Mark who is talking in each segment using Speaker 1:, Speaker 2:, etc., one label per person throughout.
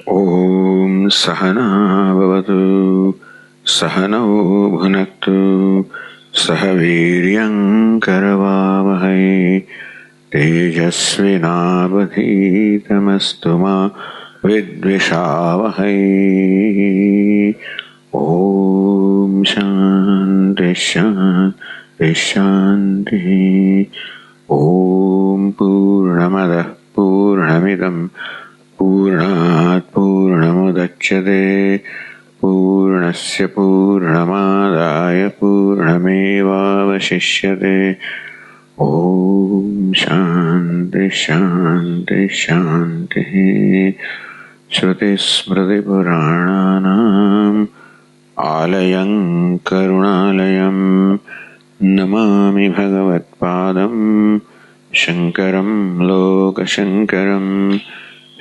Speaker 1: ओम सहना भवतु सहनौ भुनक्तु सह वीर्यं करवावहै तेजस्विनावधीतमस्तु मा विद्विषावहै। ओम शांति शांति शांति। ओम पूर्णमदः पूर्णमिदं पूर्णात् पूर्णमुदच्यते पूर्णस्य पूर्णमादाय पूर्णमेवावशिष्यते। ओम शांति शांति शांति। श्रुतिस्मृतिपुराणानाम् आलयं करुणालयं नमामि भगवत्पादं शङ्करं लोकशङ्करं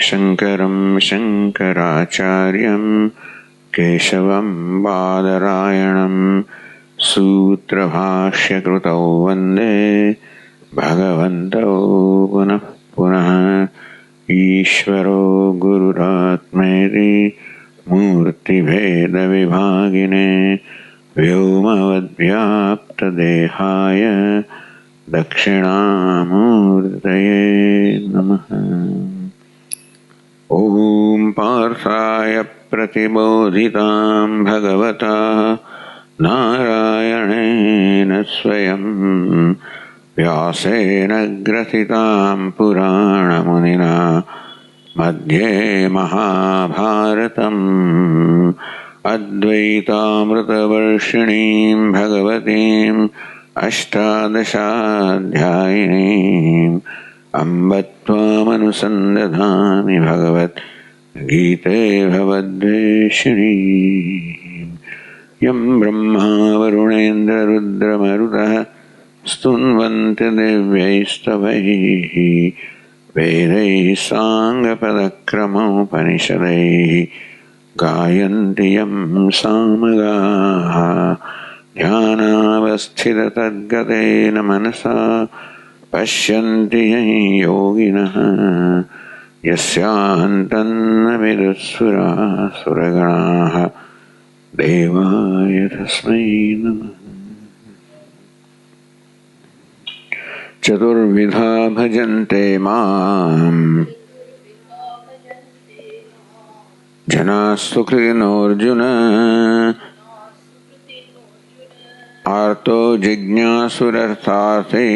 Speaker 1: शङ्करं शङ्कराचार्यं केशवं बादरायणं सूत्रभाष्यकृतौ वन्दे भगवन्तौ पुनः पुनः। ईश्वरो गुरुरात्मेति मूर्तिभेदविभागिने व्योमवद्व्याप्तदेहाय दक्षिणामूर्तये नमः। ॐ पार्थाय प्रतिबोधितां भगवता नारायणेन स्वयं व्यासेन ग्रथितां पुराणमुनिना मध्ये महाभारतम् अद्वैतामृतवर्षिणीं भगवतीम् अष्टादशाध्यायिनीम् अम्ब त्वामनुसन्दधामि भगवद्गीते भवद्वेषिणीम्। यं ब्रह्मा वरुणेन्द्ररुद्रमरुतः स्तुन्वन्ति दिव्यैस्तवैः वेदैः साङ्गपदक्रमोपनिषदैः गायन्ति यं सामगाः ध्यानावस्थिततद्गतेन मनसा पश्यन्ति यं योगिनः यस्यान्तन्न विदुःसुरासुरगणाः देवाय तस्मै नमः। चतुर्विधा भजन्ते माम् जनाः सुकृतिनोऽर्जुन आर्तो जिज्ञासुरर्थार्थी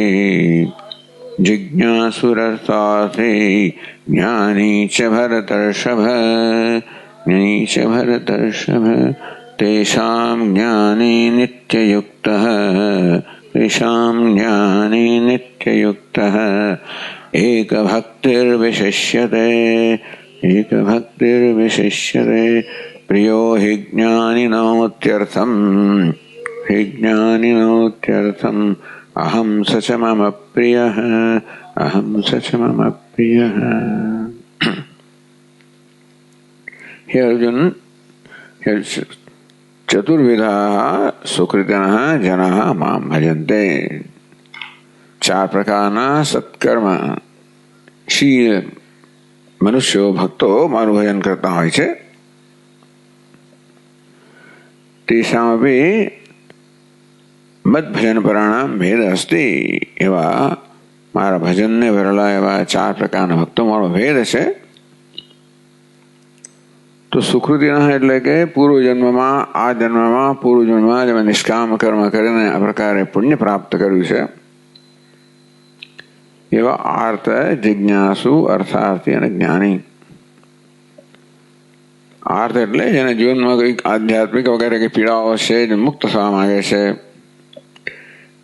Speaker 1: ज्ञानी च भरतर्षभ तेषां ज्ञानी नित्ययुक्तः एकभक्तिर्विशिष्यते प्रियो हि ज्ञानिनोत्यर्थम् अहं स च मम प्रियः हे अर्जुन, चतुर्विधा सुकृतिनः जनाः मां भजन्ते। चार प्रकारना सत्कर्म शील मनुष्यो भक्तो माરું भजन करता હોય છે। तेषामपि मद भजन पराणाम भेद अस्ति। एवा मारा भजन ने भरेला एवा चार प्रकारना भक्तो मारो भेद છે। तो सुकृतिना એટલે કે પૂર્વ જન્મમાં આ જન્મમાં પૂર્વ જન્મમાં જેમાં નિષ્કામ કર્મ કરીને આ પ્રકારે પુણ્ય પ્રાપ્ત કર્યું છે એવા આર્ત જિજ્ઞાસુ અર્થાર્થી અને જ્ઞાની। આર્ત એટલે જેને જીવનમાં કંઈક આધ્યાત્મિક વગેરે કઈ પીડાઓ છે જે મુક્ત થવા માંગે છે।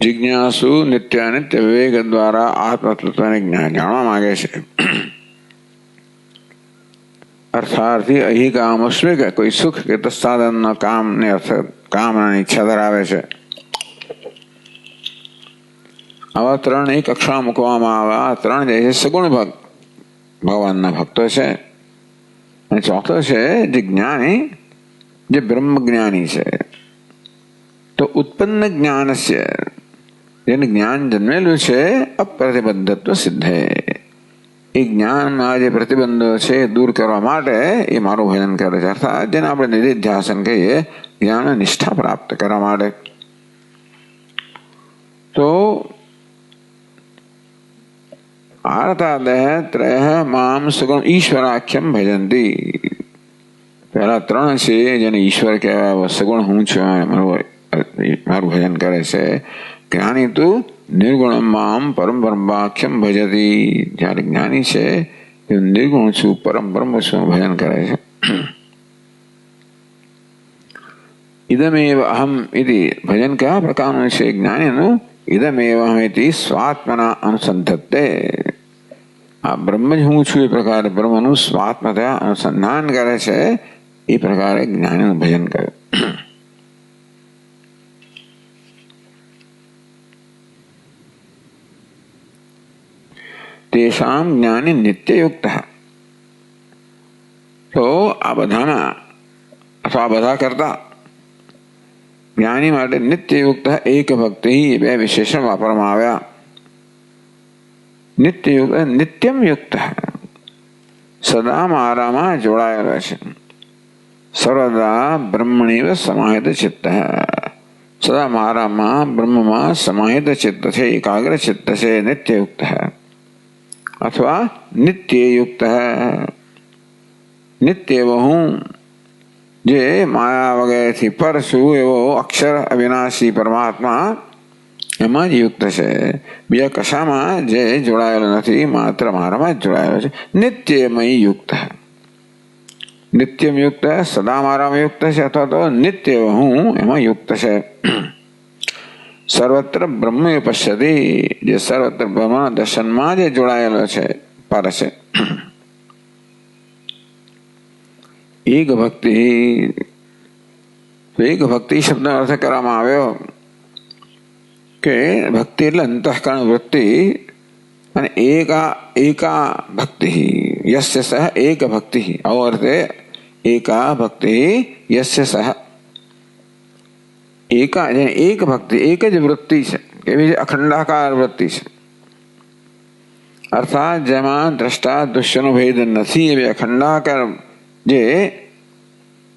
Speaker 1: જિજ્ઞાસુ નિત્યાનિત્ય વિવેક દ્વારા આત્મતત્વને જાણવા માંગે છે। अर्थार्थी अही कामस्वे के कोई सुख के तत्साधन काम ने अर्थ कामना इच्छा धरावे छे। आवा त्रण एक कक्षा मूकवामां आवे। आ त्रण जे छे सगुण भगवानना भक्तो छे। अने चौथो छे जे ज्ञानी जे ब्रह्म ज्ञानी छे। तो उत्पन्न ज्ञानस्य जेने ज्ञान जन्मेलुं छे अप्रतिबद्धत्व सिद्धे। એ જ્ઞાનમાં જે પ્રતિબંધો છે એ દૂર કરવા માટે એ મારું ભજન કરે છે. અર્થાત જેને આપણે નિધિધ્યાસન કહીએ, જ્ઞાન નિષ્ઠા પ્રાપ્ત કરવા માટે. તો આર્તાદય ત્રય મામ સગુણ ઈશ્વરાખ્યમ ભજંતી. પહેલા ત્રણ છે જેને ઈશ્વર કહેવાય, સગુણ હું છું, મારું ભજન કરે છે. જ્ઞાની તું નિર્ગુણ મામ પરમ બ્રહ્માખ્યમ ભજતી. જયારે જ્ઞાની છે એ નિર્ગુણ છું, પરમ બ્રહ્મ છું, ભજન કરે છે. ઇદમેવ અહમ ઇતિ ભજન કયા પ્રકારનું છે જ્ઞાનીનું? ઇદમેવ અહમ ઇતિ સ્વાત્મના અનુસંધત્તે. આ બ્રહ્મ જ હું છું એ પ્રકારે બ્રહ્મનું સ્વાત્મતા અનુસંધાન કરે છે. એ પ્રકારે જ્ઞાનીનું ભજન કર્યું. તેષામ જ્ઞાની નિત્યયુક્ત. તો આ બધામાં અથવા આ બધા કરતા જ્ઞાની માટે નિત્યયુક્ત એક ભક્તિ, બે વિશેષણ વાપરવામાં આવ્યા. નિત્યયુક્ત નિત્યમ યુક્ત, સદા મારામાં જોડાયેલો છે. સર્વદા બ્રહ્મણેવ સમાહિત ચિત્ત, સદા મારામાં બ્રહ્મમાં સમાહિત ચિત્ત છે, એકાગ્ર ચિત્ત છે. નિત્યયુક્ત અથવા નિત્યયુક્ત. નિત્ય એવો હું જે માયા વગેરેથી પર છું એવો અક્ષર અવિનાશી પરમાત્મા એમાં જ યુક્ત છે. બીજા કશામાં જે જોડાયેલો નથી, માત્ર મારામાં જ જોડાયેલો છે. નિત્યમય યુક્ત, નિત્યમ યુક્ત, સદા મારામાં યુક્ત છે, અથવા તો નિત્ય હું એમાં યુક્ત છે. સર્વત્ર બ્રહ્મ પશ્યતિ, જે સર્વત્ર બ્રહ્મના દર્શનમાં જે જોડાયેલો છે, પર છે. એક ભક્તિ, એક ભક્તિ શબ્દનો અર્થ કરવામાં આવ્યો કે ભક્તિ એટલે અંતઃકરણ વૃત્તિ, અને એકા ભક્તિ યસ્ય સહ એક ભક્તિ. આવો અર્થે એકા ભક્તિ યસ્ય સહ એકા, એક ભક્તિ, એક જ વૃત્તિ છે, એવી અખંડાકાર વૃત્તિ છે. અર્થાત જેમાં દ્રષ્ટા દૃશ્યનો ભેદ નથી, એવી અખંડાકાર જે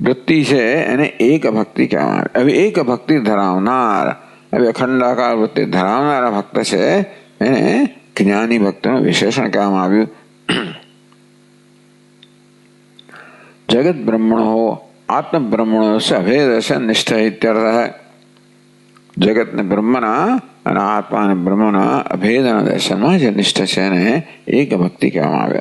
Speaker 1: વૃત્તિ છે એને એક ભક્તિ કહેવામાં આવે. હવે એક ભક્તિ ધરાવનાર, હવે અખંડાકાર વૃત્તિ ધરાવનારા ભક્ત છે એને જ્ઞાની ભક્તનું વિશેષણ કહેવામાં આવ્યું. જગત બ્રહ્મણો આત્મ બ્રહ્મણો સ અભેદ નિષ્ઠ ઇત્યર્થ. જગતને બ્રહ્મના અને આત્મા અને બ્રહ્મના અભેદના દર્શનમાં જે નિષ્ઠ છે એને એક ભક્તિ કહેવામાં આવે.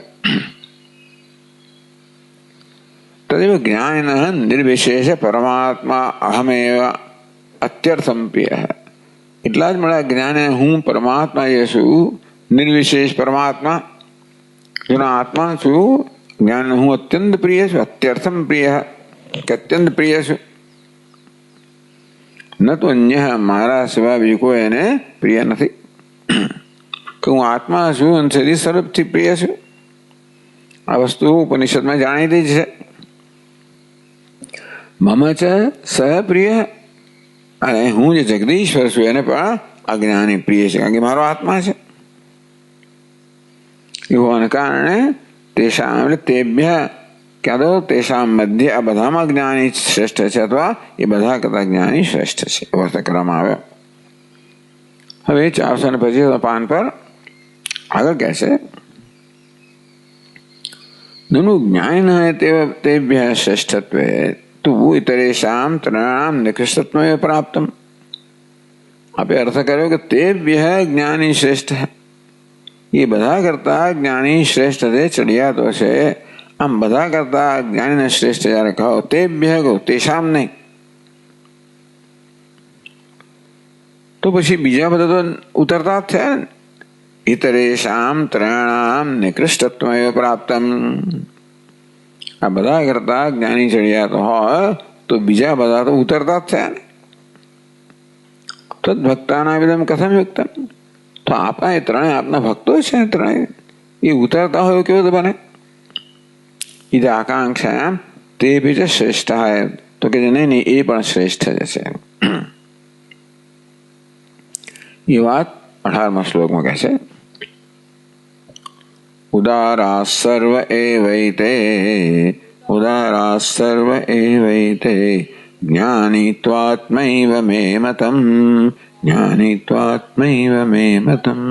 Speaker 1: તદેવ જ્ઞાનિનઃ નિર્વિશેષ પરમાત્મા અહમેવ અત્યર્થમ પ્રિય. એટલા જ મળ્યા જ્ઞાને હું પરમાત્મા જે છું, નિર્વિશેષ પરમાત્મા, જેનો આત્મા છું, જ્ઞાન હું અત્યંત પ્રિય છું. અત્યર્થમ પ્રિય, કે અત્યંત પ્રિય છું. ન તો અન્ય, મારા સિવાય બીજું કોઈ એને પ્રિય નથી. કે હું આત્મા છું અને શરીર સ્વરૂપથી પ્રિય છું. આ વસ્તુ ઉપનિષદમાં જાણીતી જ છે. મમ ચ સહ પ્રિય, અને હું જે જગદીશ્વર છું એને પણ અજ્ઞાની પ્રિય છે, કારણ કે મારો આત્મા છે. એવું કારણે તેષામ એટલે તેભ્ય, ક્યાં તો તેષામ મધ્ય, આ બધામાં જ્ઞાની શ્રેષ્ઠ છે, અથવા એ બધા કરતા જ્ઞાની શ્રેષ્ઠ છે, એવો અર્થ કરવામાં આવ્યો. હવે 425 પાન પર આગળ કહે છે, નનુ જ્ઞાનિનઃ તેભ્ય શ્રેષ્ઠત્વે તું ઇતરેષામ ત્રણામ નિકૃષ્ટત્વમેવ પ્રાપ્તમ. આપણે અર્થ કર્યો કે તેભ્ય જ્ઞાની શ્રેષ્ઠ, એ બધા કરતા જ્ઞાની શ્રેષ્ઠ જે ચડિયાતો છે. આમ બધા કરતા જ્ઞાનીને શ્રેષ્ઠ જયારે કહો, તેભ્ય કહો, તેષામ નહીં, તો પછી બીજા બધા તો ઉતરતા જ થયા ને. ઇતરેષામ ત્રણામ નિકૃષ્ટત્વમેવ પ્રાપ્તમ. આ બધા કરતા જ્ઞાની ચડિયાતો હોય તો બીજા બધા તો ઉતરતા જ થયા ને. તદ ભક્તાના વિદમ કથમ યુક્તમ. તો આપણા એ ત્રણેય આપના ભક્તો છે, ત્રણેય એ ઉતરતા હોય કેવું તો બને. ઇદ આકાંક્ષા તે બી શ્રેષ્ઠ હોય, તો કે નહીં, એ પણ શ્રેષ્ઠ જ છે. એ વાત 18મા શ્લોકમાં કહે છે. ઉદારા સર્વ એવૈતે ઉદારા સર્વ એવૈતે જ્ઞાનીત્વાત્મૈવ મે મતમ જ્ઞાનીત્વાત્મૈવ મે મતમ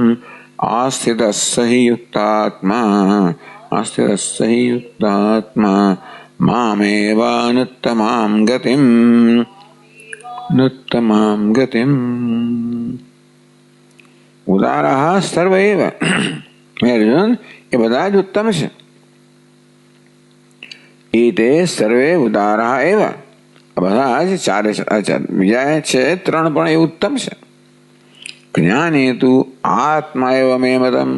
Speaker 1: આસ્થિતસ્સ હિ યુક્તાત્મા આસ્થિતસ્સ હિ યુક્તાત્મા મામેવાનુત્તમાં ગતિમ નુત્તમાં ગતિમ. ઉદારાહ સર્વ એવ અર્જુન એ બધા જ ઉત્તમ છે. એ તે સર્વે ઉદારાહ એવ બધા જ ચારે બીજા છે ત્રણ પણ એ ઉત્તમ છે. જ્ઞાની તું આત્મા એવ મે મતમ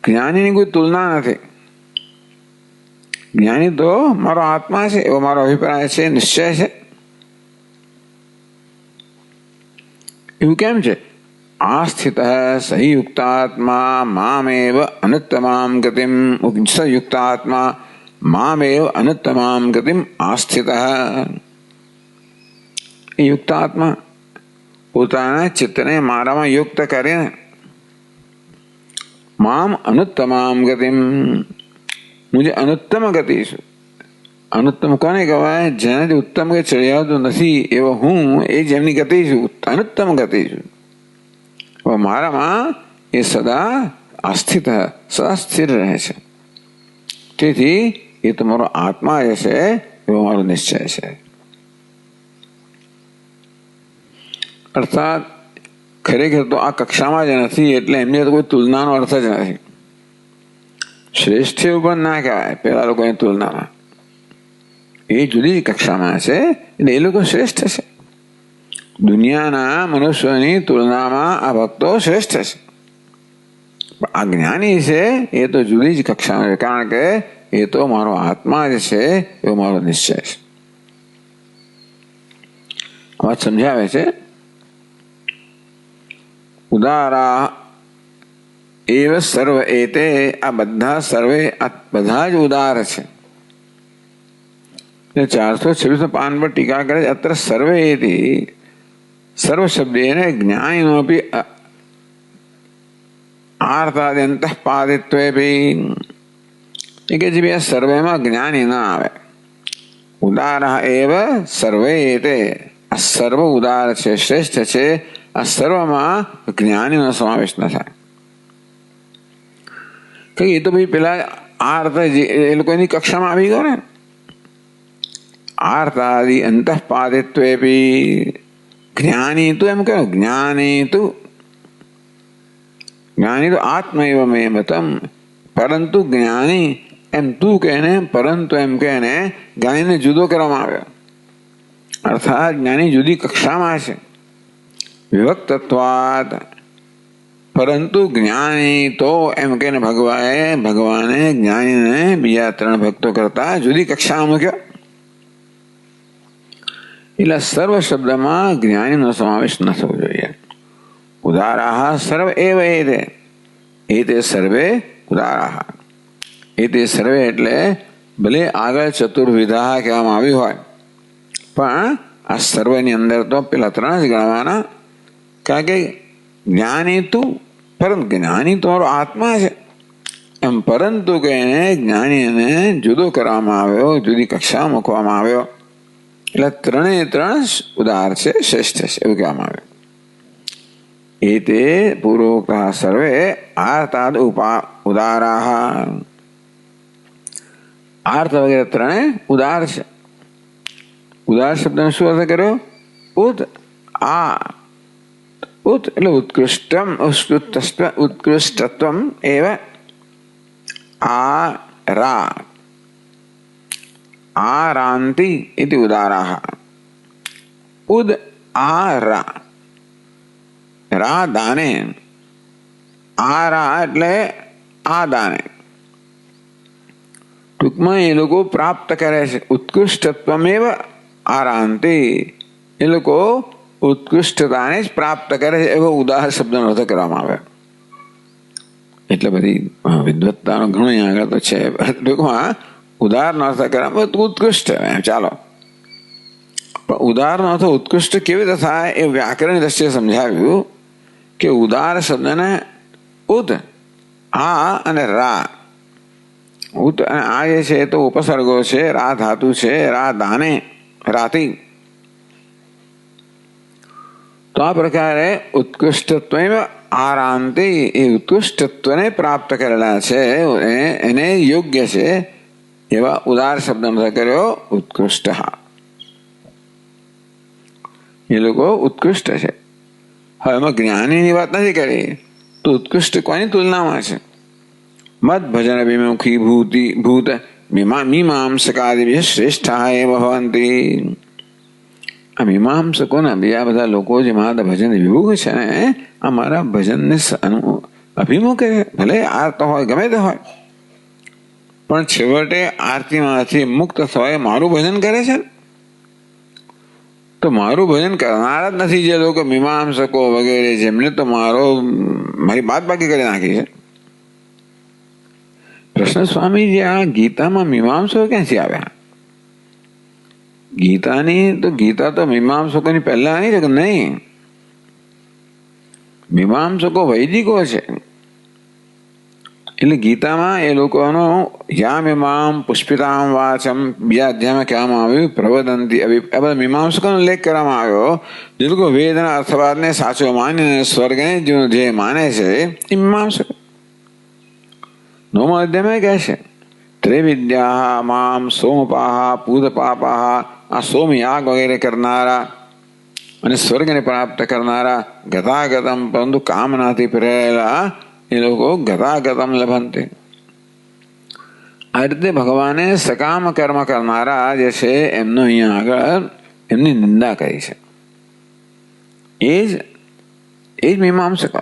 Speaker 1: જ્ઞાનીની કોઈ તુલના નથી. જ્ઞાની તો મારો આત્મા છે એવો મારો અભિપ્રાય છે, નિશ્ચય છે. એવું કેમ છે? આસ્થિત સંયુક્તાત્મા મામેવ અનુત્તમાં ગતિમ સંયુક્તાત્મા મામેવ અનુત્તમાં ગતિમ આસ્થિત. યુક્તાત્મા પોતાના ચિત્તને મારામાં યુક્ત કરીને મામ અનુત્તમાં ગતિમ મુજે અનુત્તમ ગતિ છું. અનુત્તમ કોને કહેવાય? જેનાથી ઉત્તમ કે ચડિયાતું નથી એવો હું એ જેમની ગતિ છું, અનુત્તમ ગતિ છું. મારામાં એ સદા આસ્થિત સદા સ્થિર રહે છે. તેથી એ તમારો આત્મા જે છે એવો મારો નિશ્ચય છે. અર્થાત ખરેખર તો આ કક્ષામાં જ નથી એટલે એમની તો કોઈ તુલનાનો અર્થ જ નથી. શ્રેષ્ઠ એવું પણ ના કહેવાય પેલા લોકોની તુલનામાં. એ જુદી કક્ષામાં છે એટલે એ લોકો શ્રેષ્ઠ છે. દુનિયાના મનુષ્યોની તુલનામાં આ ભક્તો શ્રેષ્ઠ છે. પણ આ જ્ઞાની છે એ તો જુદી જ કક્ષામાં છે, કારણ કે એ તો મારો આત્મા જ છે એવો મારો નિશ્ચય છે. આ વાત સમજાવે છે. ઉદારા એવ સર્વ એતે આ બધા સર્વે આ બધા જ ઉદાર છે. 426 પાન પર ટીકા કરે છે. અત્ર સર્વે એથી સર્વ શબ્દ એને જ્ઞાનીનોપી આર્તાદ્યંતઃપાદિત્વે એ કે જે સર્વેમાં જ્ઞાની ના આવે. ઉદારા એવ સર્વે એતે આ સર્વ ઉદાર છે, શ્રેષ્ઠ છે. આ સર્વમાં જ્ઞાનીનો સમાવેશ ન થાય. એ તો ભાઈ પેલા આર્ત એ લોકો એની કક્ષામાં આવી ગયો ને. આર્તાદિ અંતઃપાદિત્વે જ્ઞાની તું એમ કહ્યું. જ્ઞાની તો આત્મૈવ મે મતમ પરંતુ જ્ઞાની એમ તું કહેને પરંતુ એમ કહેને જ્ઞાનીને જુદો કરવામાં આવ્યો. અર્થાત જ્ઞાની જુદી કક્ષામાં છે વિભક્તત્વાદ. પરંતુ જ્ઞાની તો એમ કહીને ભગવાને જ્ઞાનીને બીજા ત્રણ ભક્તો કરતા જુદી કક્ષામાં મૂક્યો. એટલે સર્વ શબ્દમાં જ્ઞાનીનો સમાવેશ ન થવો જોઈએ. ઉદારાહ સર્વ એવ એતે સર્વે ઉદારાહ. એતે સર્વે એટલે ભલે આગળ ચતુર્વિધા કહેવામાં આવ્યું હોય પણ આ સર્વની અંદર તો પેલા ત્રણ જ ગણવાના. કારણ કે જ્ઞાની તું પરંતુ જ્ઞાની તો મારો આત્મા છે એમ પરંતુ કહીને જ્ઞાનીને જુદો કરવામાં આવ્યો, જુદી કક્ષા મૂકવામાં આવ્યો. એટલે ત્રણે ત્રણ ઉદાર છે, શ્રેષ્ઠ છે એવું કહેવામાં આવ્યું. એ તે પૂર્વોક્ત સર્વે આર્તાદ ઉદારાહ. આર્ત વગેરે ત્રણે ઉદાર છે. ઉદાર શબ્દનો શું અર્થ કર્યો? ઉત એટલે ઉત્કૃષ્ટમ ઉત્કૃષ્ટત્વમ એવ આરાંતિ ઇતિ ઉદારાહ. ઉદ આરા રા દાને આરા એટલે આ દાને. ટૂંકમાં એ લોકો પ્રાપ્ત કરે છે. ઉત્કૃષ્ટત્વમેવ આરાંતિ એ લોકો ઉત્કૃષ્ટતાને જ પ્રાપ્ત કરે છે એવો ઉદાર શબ્દનો અર્થ કરવામાં આવે. એટલે બધી વિદ્વત્તાનો ઘણો આગળ તો છે. ટૂંકમાં ઉદારનો અર્થ કરવામાં ઉત્કૃષ્ટ ચાલો. પણ ઉદારનો અર્થ ઉત્કૃષ્ટ કેવી રીતે થાય એ વ્યાકરણ દ્રષ્ટિએ સમજાવ્યું કે ઉદાર શબ્દને ઉદ આ અને રા આ જે છે તો ઉપસર્ગો છે, રા ધાતુ છે, રા દાને રાતી. તો આ પ્રકારે ઉત્કૃષ્ટત્વ આરાંતે એ ઉત્કૃષ્ટત્વને પ્રાપ્ત કરેલા છે, એને યોગ્ય છે એવા ઉદાર શબ્દ કર્યો ઉત્કૃષ્ટ. એ લોકો ઉત્કૃષ્ટ છે. હવે એમાં જ્ઞાનીની વાત નથી કરી, તો ઉત્કૃષ્ટ કોની તુલનામાં છે? મદ ભજન વિમુખી ભૂત મીમાંસકાદિભ્ય શ્રેષ્ઠા એ ભવંતી. આ મીમાંસકોના બીજા બધા લોકો જે મારા ભજન વિમુખ છે ને, આ મારા ભજનને અભિમુખ ભલે આરતો હોય ગમે તે હોય, પણ છેવટે આરતીમાંથી મુક્ત થવાય મારું ભજન કરે છે. તો મારું ભજન કરનારા જ નથી જે લોકો મીમાંસકો વગેરે, જેમને તો મારી બાદ બાકી કરી નાખી છે. કૃષ્ણ સ્વામીજી આ ગીતામાં મીમાંસકો ક્યાંથી આવ્યા? ગીતા તો મીમાંસકોની પહેલા નહીં. મીમાંસકો વૈદિકો છે. એટલે ગીતામાં એ લોકોનો યામ ઇમામ પુષ્પિતામ વાચમ બીજા અધ્યાયમાં કહેવામાં આવ્યું પ્રવદંતી. આ બધા મીમાંસકોનો ઉલ્લેખ કરવામાં આવ્યો. જે લોકો વેદના અર્થવાદને સાચો માનીને સ્વર્ગને જે માને છે એ મીમાંસકો. 9મા અધ્યાયમાં કહે છે ત્રિવિદ્યા મામ સોમપાહ પૂતપાપાહ. આ સોમયાગ વગેરે કરનારા અને સ્વર્ગને પ્રાપ્ત કરનારા ગતાગતમ પરંતુ કામનાથી પ્રેરેલા એ લોકો ગતાગતમ લભંતે. આ રીતે ભગવાને સકામ કર્મ કરનારા જે છે એમનો અહીંયા આગળ એમની નિંદા કરી છે. એ જ મીમાંસકો.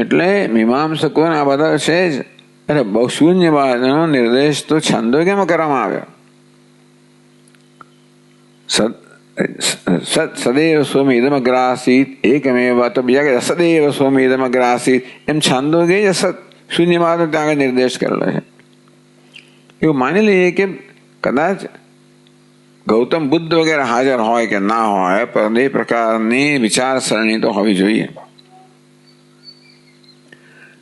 Speaker 1: એટલે મીમાંસકો આ બધા છે જ. અરે બહુ શૂન્યવાદનો નિર્દેશ તો છંદો કેમ કરવામાં આવ્યો? સદૈવ સ્વમી ઇદમગ્રાસીત એકમેવ. તો બીજા કે સદૈવ સ્વમી ઇદમગ્રાસીત એમ છંદો કે સત શૂન્યવાદનો ત્યાં આગળ નિર્દેશ કરેલો છે. એવું માની લઈએ કે કદાચ ગૌતમ બુદ્ધ વગેરે હાજર હોય કે ના હોય, પણ એ પ્રકારની વિચારસરણી તો હોવી જોઈએ.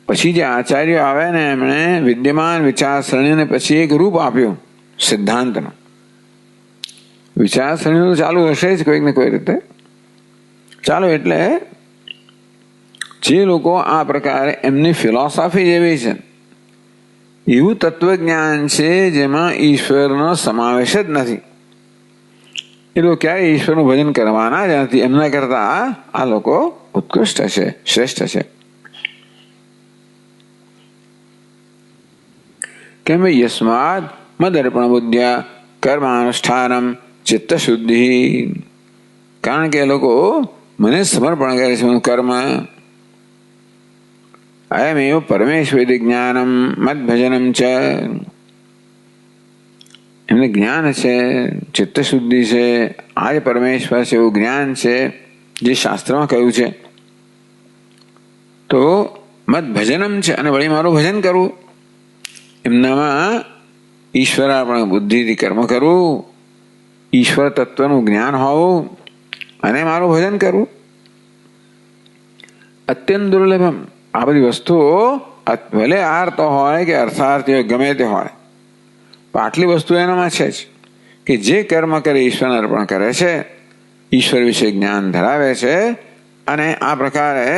Speaker 1: પછી જે આચાર્યો આવે ને એમણે વિદ્યમાન વિચારસરણીને પછી એક રૂપ આપ્યું સિદ્ધાંતનું. વિચારસરણી તો ચાલુ હશે જ કોઈક ને કોઈ રીતે. ચાલો, એટલે જે લોકો આ પ્રકારે એમની ફિલોસોફી જેવી છે, એવું તત્વજ્ઞાન છે જેમાં ઈશ્વરનો સમાવેશ જ નથી, એ લોકો ક્યારે ઈશ્વરનું ભજન કરવાના જ નથી. એમના કરતા આ લોકો ઉત્કૃષ્ટ છે, શ્રેષ્ઠ છે. કેમ? યસ્માદ મદર્પણ બુદ્ધ્યા કર્માનુષ્ઠાનમ ચિત્ત શુદ્ધિ. કારણ કે એ લોકો મને સમર્પણ કરે છે કર્મ. અયમેવ પરમેશ્વરી જ્ઞાનમ મદ ભજનમ ચ. એમને જ્ઞાન છે, ચિત્ત શુદ્ધિ છે, આ જ પરમેશ્વર છે એવું જ્ઞાન છે જે શાસ્ત્રમાં કહ્યું છે. તો મદ ભજનમ છે અને વળી મારું ભજન કરવું. એમનામાં ઈશ્વરાર્પણ બુદ્ધિથી કર્મ કરવું, ઈશ્વર તત્વનું જ્ઞાન હોવું અને મારું ભજન કરવું અત્યંત દુર્લભમ. આ બધી વસ્તુઓ ભલે આર્તો હોય કે અર્થાર્થી હોય ગમે તે હોય, પણ આટલી વસ્તુ એનામાં છે જ કે જે કર્મ કરે ઈશ્વરને અર્પણ કરે છે, ઈશ્વર વિશે જ્ઞાન ધરાવે છે અને આ પ્રકારે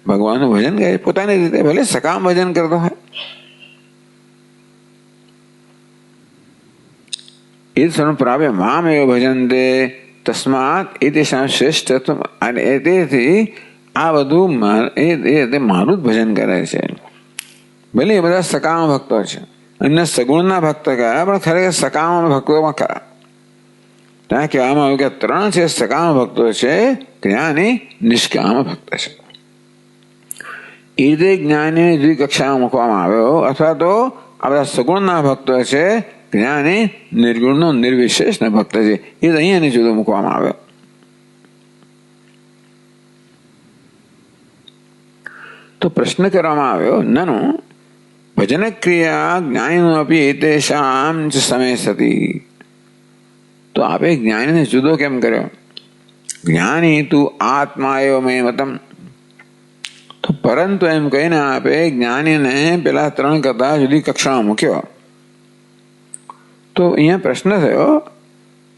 Speaker 1: ભગવાનનું ભજન કરે પોતાની રીતે, ભલે સકામ ભજન કરતો હોય. એ પ્રાપ્ય મામ એવ ભજનતે તસ્માત એ તેષાં શ્રેષ્ઠત્વ. અને તેથી આ બધું મારું જ ભજન કરે છે. ભલે એ બધા સકામ ભક્તો છે, એમને સગુણના ભક્ત કયા, પણ ખરેખર સકામ ભક્તોમાં ખરા. ત્યાં કહેવામાં આવ્યું કે 3 છે સકામ ભક્તો છે, જ્ઞાની નિષ્કામ ભક્ત છે. એ રીતે જ્ઞાનીને જુદી કક્ષામાં મૂકવામાં આવ્યો. અથવા તો આ બધા સગુણના ભક્તો છે, જ્ઞાની નિર્ગુણનો નિર્વિશેષ ભક્ત છે, એ તો અહીંયા જુદો મૂકવામાં આવ્યો. તો પ્રશ્ન કરવામાં આવ્યો નનુ ભજન ક્રિયા જ્ઞાનીનું અપી એતેષાં ચ સમય સતી. તો આપે જ્ઞાનીને જુદો કેમ કર્યો? જ્ઞાની તું આત્મા એવ મે મતમ. તો પરંતુ એમ કહીને આપે જ્ઞાનીને પેલા 3 કરતા જુદી કક્ષામાં મૂક્યો. તો અહીંયા પ્રશ્ન થયો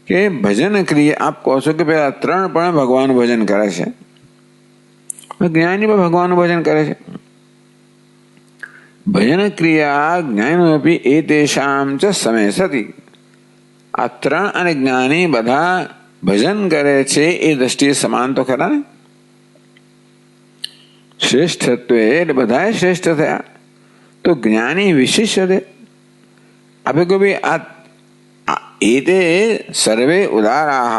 Speaker 1: કે ભજન ક્રિયા, આપ કહો છો કે પેલા 3 પણ ભગવાનનું ભજન કરે છે, જ્ઞાની પણ ભગવાનનું ભજન કરે છે. ભજન ક્રિયા જ્ઞાનોપી એતેષામ ચ સમય સતી. આ 3 અને જ્ઞાની બધા ભજન કરે છે એ દ્રષ્ટિએ સમાન તો ખરા ને. શ્રેષ્ઠત્વ એટલે બધા શ્રેષ્ઠ થયા. તો જ્ઞાની વિશિષ્ય છે. આપણે કહ્યું ભાઈ આ એતે સર્વે ઉદારાહ,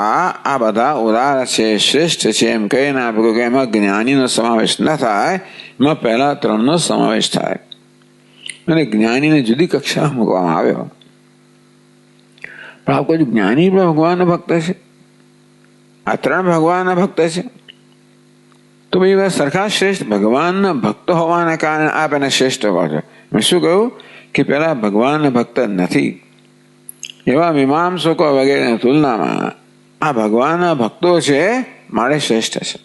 Speaker 1: આ બધા ઉદાર છે, શ્રેષ્ઠ છે એમ કહીને આપણે કહ્યું કે એમાં જ્ઞાનીનો સમાવેશ ન થાય, એમાં પહેલા 3નો સમાવેશ થાય અને જ્ઞાનીને જુદી કક્ષા મૂકવામાં આવ્યો. પણ આપણે કહ્યું જ્ઞાની પણ ભગવાનનો ભક્ત છે, આ 3 ભગવાનના ભક્ત છે. તો ભાઈ સરખા શ્રેષ્ઠ ભગવાનના ભક્ત હોવાના કારણે આપ એને શ્રેષ્ઠ કહો છો. મેં શું કહ્યું કે પેલા ભગવાનના ભક્ત નથી એવા મીમાંસકો વગેરેની તુલનામાં આ ભગવાનના ભક્તો છે મારે શ્રેષ્ઠ છે.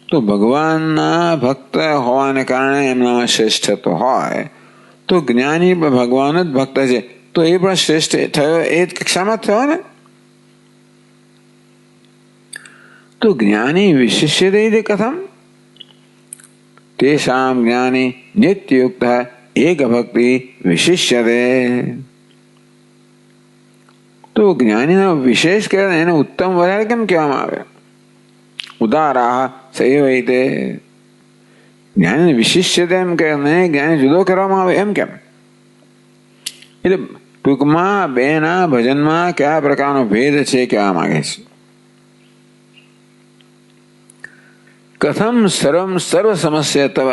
Speaker 1: તો ભગવાનના ભક્ત હોવાને કારણે એમનામાં શ્રેષ્ઠત્વ હોય તો જ્ઞાની પણ ભગવાન જ ભક્ત છે તો એ પણ શ્રેષ્ઠ થયો, એ જ કક્ષામાં થયો ને. તો જ્ઞાની વિશિષ્યતે કથમ તેષામ જ્ઞાની નિત્યયુક્ત એક ભક્તિ વિશિષ્યતે. તો જ્ઞાનીનો વિશેષ કહેવાય, એને ઉત્તમ વધારે કેમ કહેવામાં આવે? ઉદારાહ સૈવૈતે. જ્ઞાનીને વિશિષ્યતે એમ કહીને જ્ઞાની જુદો કરવામાં આવે એમ કેમ? એટલે ટૂંકમાં બેના ભજનમાં કયા પ્રકારનો ભેદ છે કહેવા માંગે છે. કથમ સર્વ સમસ્યા તવ.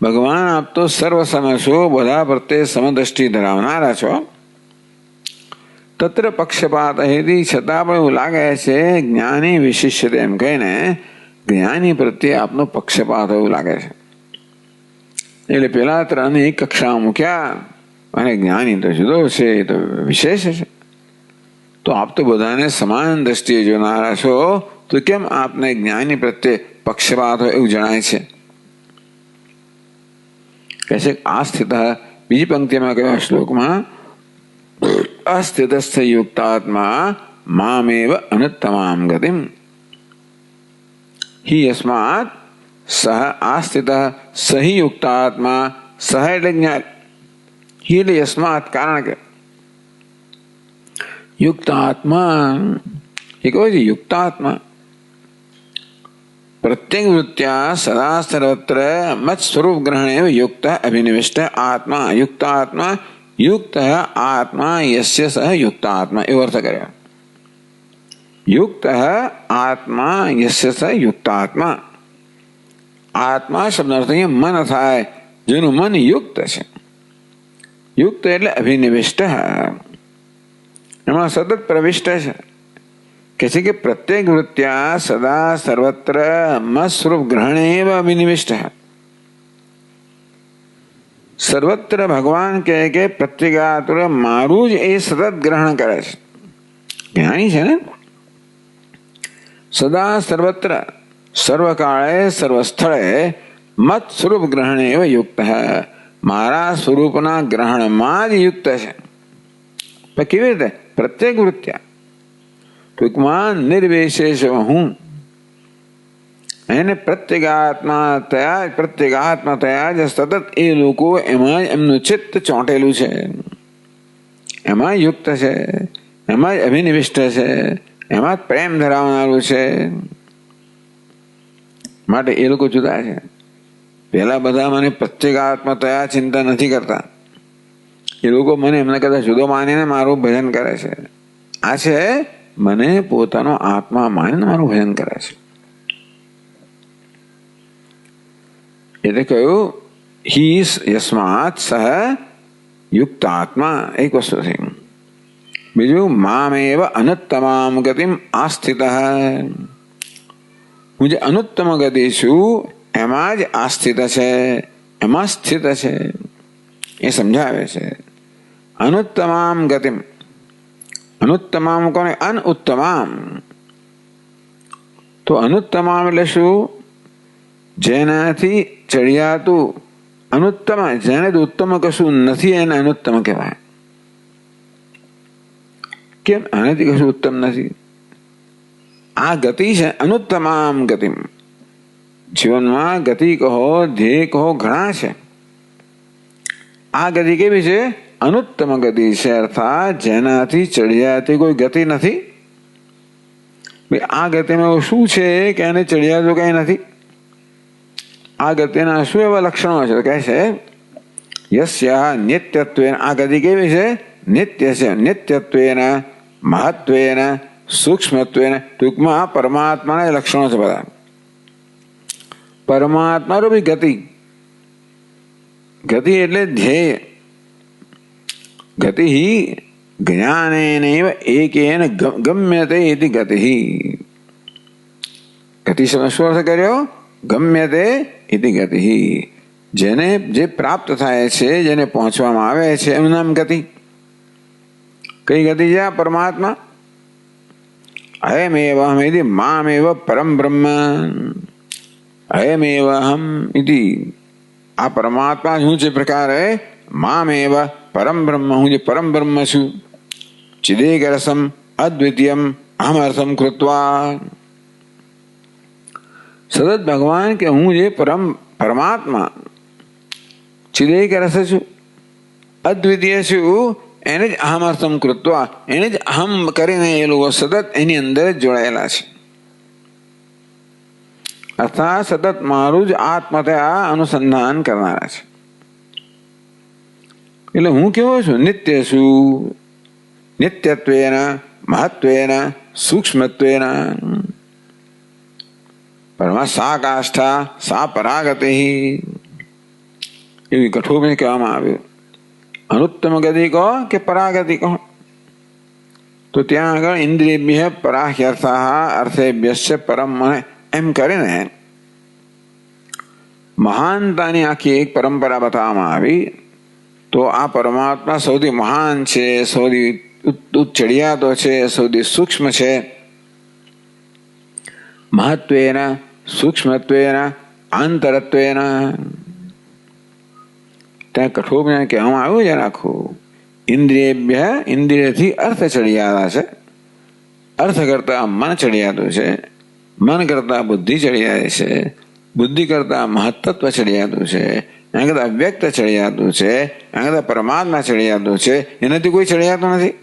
Speaker 1: ભગવાન આપ તો સર્વ સમસ્યો, બધા પ્રત્યે સમદ્રષ્ટિ ધરાવનારા છો. તત્ર પક્ષપાત હેતી, છતાં પણ એવું લાગે છે જ્ઞાની વિશિષ્યતે એમ કહીને જ્ઞાની પ્રત્યે આપનો પક્ષપાત એવું લાગે છે. એટલે પેલા 3 એક કક્ષામાં મૂક્યા અને જ્ઞાની તો જુદો છે, એ તો વિશેષ છે. તો આપ તો બધાને સમાન દ્રષ્ટિએ જોનારા છો, તો કેમ આપને જ્ઞાની પ્રત્યે પક્ષપાત હોય એવું જણાય છે? કહે છે આ સ્થિત, બીજી પંક્તિમાં કહેવા શ્લોકમાં અસ્થિતસ્થ યુક્તાત્મા મામેવ અનુત્તમામ ગતિમ હિ યસ્માત સહ આસ્થિત સહિ યુક્તાત્મા. સહ એટલે જ્ઞાન, હિ એટલે યસ્માત કારણ કે યુક્તાત્મા એ કહે છે યુક્તાત્મા પ્રત્યેક વૃત્ત્યા સદા સર્વત્ર મત સ્વરૂપ ગ્રહણે યુક્ત અભિનિવિષ્ટ આત્મા. યુક્તાત્મા યુક્ત આત્મા યસ્ય સહ યુક્તાત્મા, એવો અર્થ કર્યો. યુક્ત આત્મા યસ્ય સહ યુક્તાત્મા. આત્મા શબ્દ અર્થ અહીંયા મન થાય, જેનું મન યુક્ત છે. યુક્ત એટલે અભિનિવિષ્ટ, એમાં સતત પ્રવિષ્ટ છે. કહે છે કે પ્રત્યેક વૃત્ત્યા સદા સર્વત્ર મત સ્વરૂપ ગ્રહણે એવ અભિનિવિષ્ટ. સર્વત્ર ભગવાન કહે કે પ્રત્યેગાતુર મારું જ એ સતત ગ્રહણ કરે છે. જ્ઞાની છે ને. સદા સર્વત્ર સર્વકાળે સર્વસ્થળે મત સ્વરૂપ ગ્રહણે એવ યુક્ત. મારા સ્વરૂપના ગ્રહણમાં જ યુક્ત છે. પણ કેવી રીતે? પ્રત્યેક વૃત્ત્યા, ટૂંકમાં નિર્વિશેષ હું એને પ્રત્યેગાત્મા થયા જ સતત એ લોકો એમાં એમનું ચિત્ત ચોંટેલું છે, એમાં યુક્ત છે, એમાં જ અભિનિવિષ્ટ છે, એમાં જ પ્રેમ ધરાવનારું છે. માટે એ લોકો જુદા છે. પેલા બધા મને પ્રત્યેગાત્મા થયા ચિંતા નથી કરતા, એ લોકો મને એમને કદાચ જુદો માનીને મારું ભજન કરે છે. આ છે મને પોતાનો આત્મા માનીને મારું ભજન કરે છે. એટલે કહ્યું હિ યસ્માત સહ યુક્ત આત્મા, એક વસ્તુ છે. બીજું મામેવ અનુત્તમામ ગતિમ આસ્થિત. હું જે અનુત્તમ ગતિ છું એમાં જ આસ્થિત છે, એમાં સ્થિત છે, એ સમજાવે છે. અનુત્તમામ ગતિમ, અનુત્તમામ કોને? અનુત્તમામ. તો અનુત્તમામ એટલે શું? જેનાથી ચડિયાતું અનુત્તમ, જેને ઉત્તમ કશું નથી એને અનુત્તમ કહેવાય. કેમ? આનાથી કશું ઉત્તમ નથી. આ ગતિ છે અનુત્તમામ ગતિ. જીવનમાં ગતિ કહો, ધ્યેય કહો, ઘણા છે. આ ગતિ કેવી છે? અનુત્તમ ગતિ છે. અર્થાત જેનાથી ચડિયાતી કોઈ ગતિ નથી. આ ગતિમાં શું છે કે એને ચડિયાતું કઈ નથી. આ ગતિના શું એવા લક્ષણો છે? કહે છે યસ્ય નિત્યત્વેન. આ ગતિ કેવી છે? નિત્ય છે. નિત્યત્વેન, મહત્વેન, સૂક્ષ્મત્વેન. ટૂંકમાં પરમાત્માના લક્ષણો છે બધા. પરમાત્મા રૂપી ગતિ. ગતિ એટલે ધ્યેય. ગતિ જ્ઞાનેનૈવ એકેન ગમ્યતે ઇતિ ગતિ. ગતિ શબ્દ શું અર્થ કર્યો? ગમ્યતે ઇતિ ગતિ. જેને જે પ્રાપ્ત થાય છે, જેને પહોંચવામાં આવે છે એનું નામ ગતિ. કઈ ગતિ છે? પરમાત્મા. અયમેવહમ ઇતિ મામેવ પરમ બ્રહ્મ. અયમેવહમ ઇતિ. આ પરમાત્મા શું છે પ્રકારે? મામેવ પરમ બ્રહ્મ. હું જે પરમ બ્રહ્મ છું. ચિદેકરસમ અદ્વિતીયમ અહમર્થમ કૃત્વા. સતત ભગવાન કે હું જે પરમાત્મા ચિદેકરસ છું, અદ્વિતીય છું, એને જ અહમર્થમ કૃત્વા, એને જ અહમ કરીને એ લોકો સતત એની અંદર જ જોડાયેલા છે. અર્થાત સતત મારું જ આત્મતયા અનુસંધાન કરનારા છે. એટલે હું કેવો છું? નિત્ય છું. નિત્યત્વેન, મહત્વેન, સૂક્ષ્મત્વેન. પરમા સા કાષ્ઠા સા પરાગતિ. એવી કઠોપને કહેવામાં આવ્યું. અનુત્તમ ગતિ કહો કે પરાગતિ કહો, તો ત્યાં આગળ ઇન્દ્રિયભ્ય પરાહ્યર્થા અર્થેભ્યશ્ચ પરમ એમ કરીને મહાનતાની આખી એક પરંપરા બતાવવામાં આવી. તો આ પરમાત્મા સૌથી મહાન છે, સૌથી ચડિયાતો છે, સૌથી સૂક્ષ્મ છે. મહત્વેન, સૂક્ષ્મત્વેન, આંતરત્વેન. ત્યાં કઠોપને કહેવામાં આવ્યું છે આખું. ઇન્દ્રિયભ્ય, ઇન્દ્રિયથી અર્થ ચડિયાતા છે. અર્થ કરતા મન ચડિયાતું છે. મન કરતા બુદ્ધિ ચડિયાય છે. બુદ્ધિ કરતા મહત્તત્વ ચડિયાતું છે. એના કરતા અવ્યક્ત ચડિયાતું છે. એના કરતા પરમાત્મા ચડિયાતું છે. એનાથી કોઈ ચડિયાતું નથી.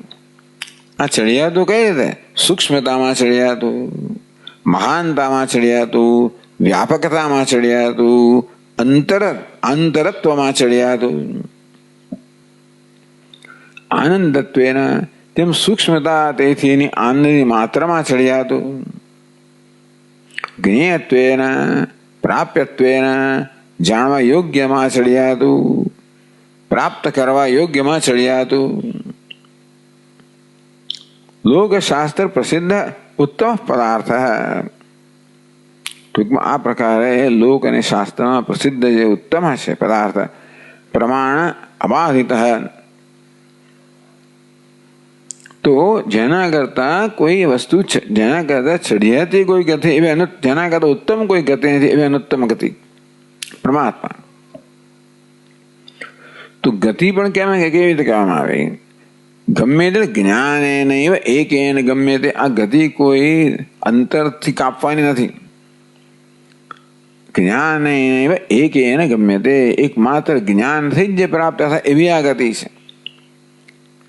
Speaker 1: આ ચડિયાતું કઈ રીતે? સૂક્ષ્મતામાં ચડિયાતું, મહાનતામાં ચડિયાતું, વ્યાપકતામાં ચડિયાતું, આંતરત્વમાં ચડિયાતું. આનંદત્વેન, તેમ સૂક્ષ્મતા તેથી એની આનંદની માત્રામાં ચડિયાતું. જ્ઞેયત્વેન, પ્રાપ્યત્વેન, જાણવા યોગ્યમાં ચડિયાતું, પ્રાપ્ત કરવા યોગ્યમાં ચડિયાતું. લોકશાસ્ત્ર પ્રસિદ્ધ ઉત્તમ પદાર્થ. ટૂંકમાં આ પ્રકારે લોક અને શાસ્ત્રમાં પ્રસિદ્ધ જે ઉત્તમ છે પદાર્થ, પ્રમાણ અબાધિત. તો જેના કરતા કોઈ વસ્તુ, જેના કરતા ચડિયાતી કોઈ ગતિ એવી, જેના કરતા ઉત્તમ કોઈ ગતિ નથી એવી અનુત્તમ ગતિ પરમાત્મા. તો ગતિ પણ કેવી રીતે કહેવામાં આવે? ગમે તે જ્ઞાન નહીં એક એને ગમે તે. આ ગતિ કોઈ અંતરથી કાપવાની નથી. જ્ઞાન એક એને ગમે તે, એકમાત્ર જ્ઞાનથી જ જે પ્રાપ્ત થાય એવી આ ગતિ છે.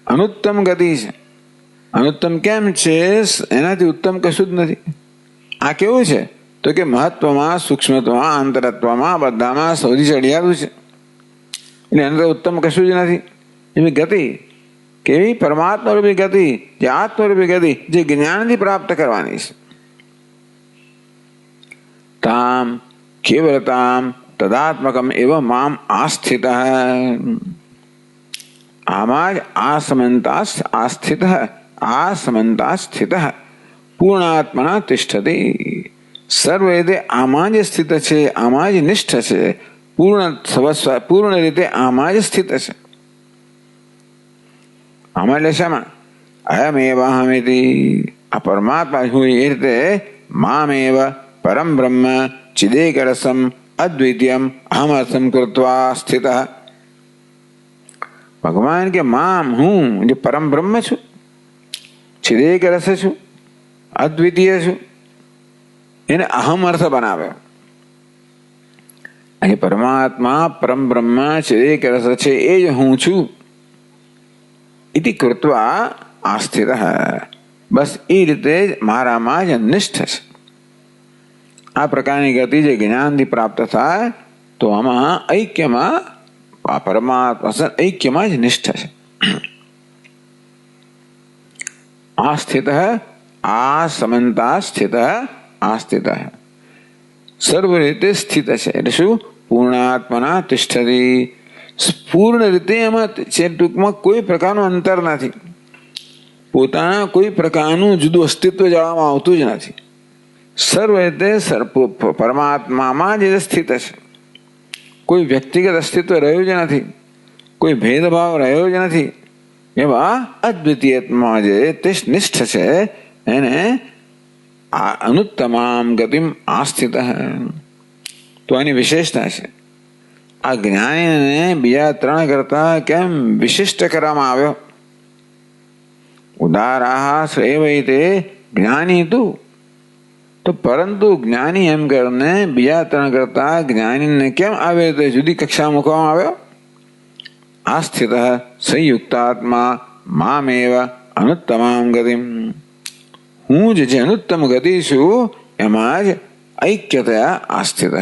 Speaker 1: અનુત્તમ ગતિ છે. અનુત્તમ કેમ છે? એનાથી ઉત્તમ કશું જ નથી. આ કેવું છે? તો કે મહત્વમાં, સૂક્ષ્મત્વમાં, આંતરત્વમાં બધામાં સૌથી ચડિયાતું છે. એટલે એના તો ઉત્તમ કશું જ નથી. એવી ગતિ કેવી? પરમાત્મા રૂપી ગતિ, જે આત્મરૂપી ગતિ, જે જ્ઞાનથી પ્રાપ્ત કરવાની છે. તામ કેવલતામ તદાત્મકમ એવ મામ આસ્થિત. આમાં જ આસમંતા સ્થિત પૂર્ણાત્મના તિષ્ઠતિ. સર્વવેદે આમાં જ સ્થિત છે, આમાં જ નિષ્ઠ છે. પૂર્ણ રીતે આમાં જ સ્થિત છે. આમાં એટલે શામાં? અયમેવ અહમિતિ. આ પરમાત્મા હું એ રીતે મામેવ परम ब्रह्म चिदेक रसम अद्वितीयम अहम अर्थम कृत्वा स्थितः. ભગવાન કે મામ હું જે પરમ બ્રહ્મ છું, ચિદેક રસ છું, અદ્વિતીય છું, એને અહમ અર્થ બનાવ્યો. અહીં પરમાત્મા પરમ બ્રહ્મ ચિદેક રસ છે એ જ હું છું. ઇતિ કૃત્વા આસ્થિત. બસ એ રીતે જ મારામાં જ નિષ્ઠ છે. આ પ્રકારની ગતિ જે જ્ઞાનથી પ્રાપ્ત થાય તો આમાં ઐક્યમાં પરમાત્મા ઐક્યમાં જ નિષ્ઠ છે. આ સ્થિત આ સમંતા સ્થિત આ સ્થિત સર્વ રીતે સ્થિત છે. એટલે શું? પૂર્ણાત્મના તિષ્ઠતિ. પૂર્ણ રીતે એમાં છે. ટૂંકમાં કોઈ પ્રકારનું અંતર નથી. પોતાના કોઈ પ્રકારનું જુદું અસ્તિત્વ જાણવામાં આવતું જ નથી. સર્વ રીતે પરમાત્મામાં જ સ્થિત છે. કોઈ વ્યક્તિગત અસ્તિત્વ રહ્યું જ નથી, કોઈ ભેદભાવ રહ્યો જ નથી. એવા અદ્વિતીયમાં જે નિષ્ઠ છે એને આ અનુત્તમામ ગતિમ આસ્થિત. તો આની વિશેષતા છે. આ જ્ઞાનીને બીજા ત્રણ કરતા કેમ વિશિષ્ટ કરવામાં આવ્યો? ઉદારાહ શ્રેવૈ તે જ્ઞાની તું. તો પરંતુ જ્ઞાની એમ કરીને બીજા ત્રણ કરતા જ્ઞાનીને કેમ આવે તો જુદી કક્ષા મૂકવામાં આવ્યો? આ સ્થિત સંયુક્તાત્મા મામેવ અનુત્તમામ ગતિમ. હું જ જે અનુત્તમ ગતિ છું એમાં જ ઐક્યતયા આસ્થિત.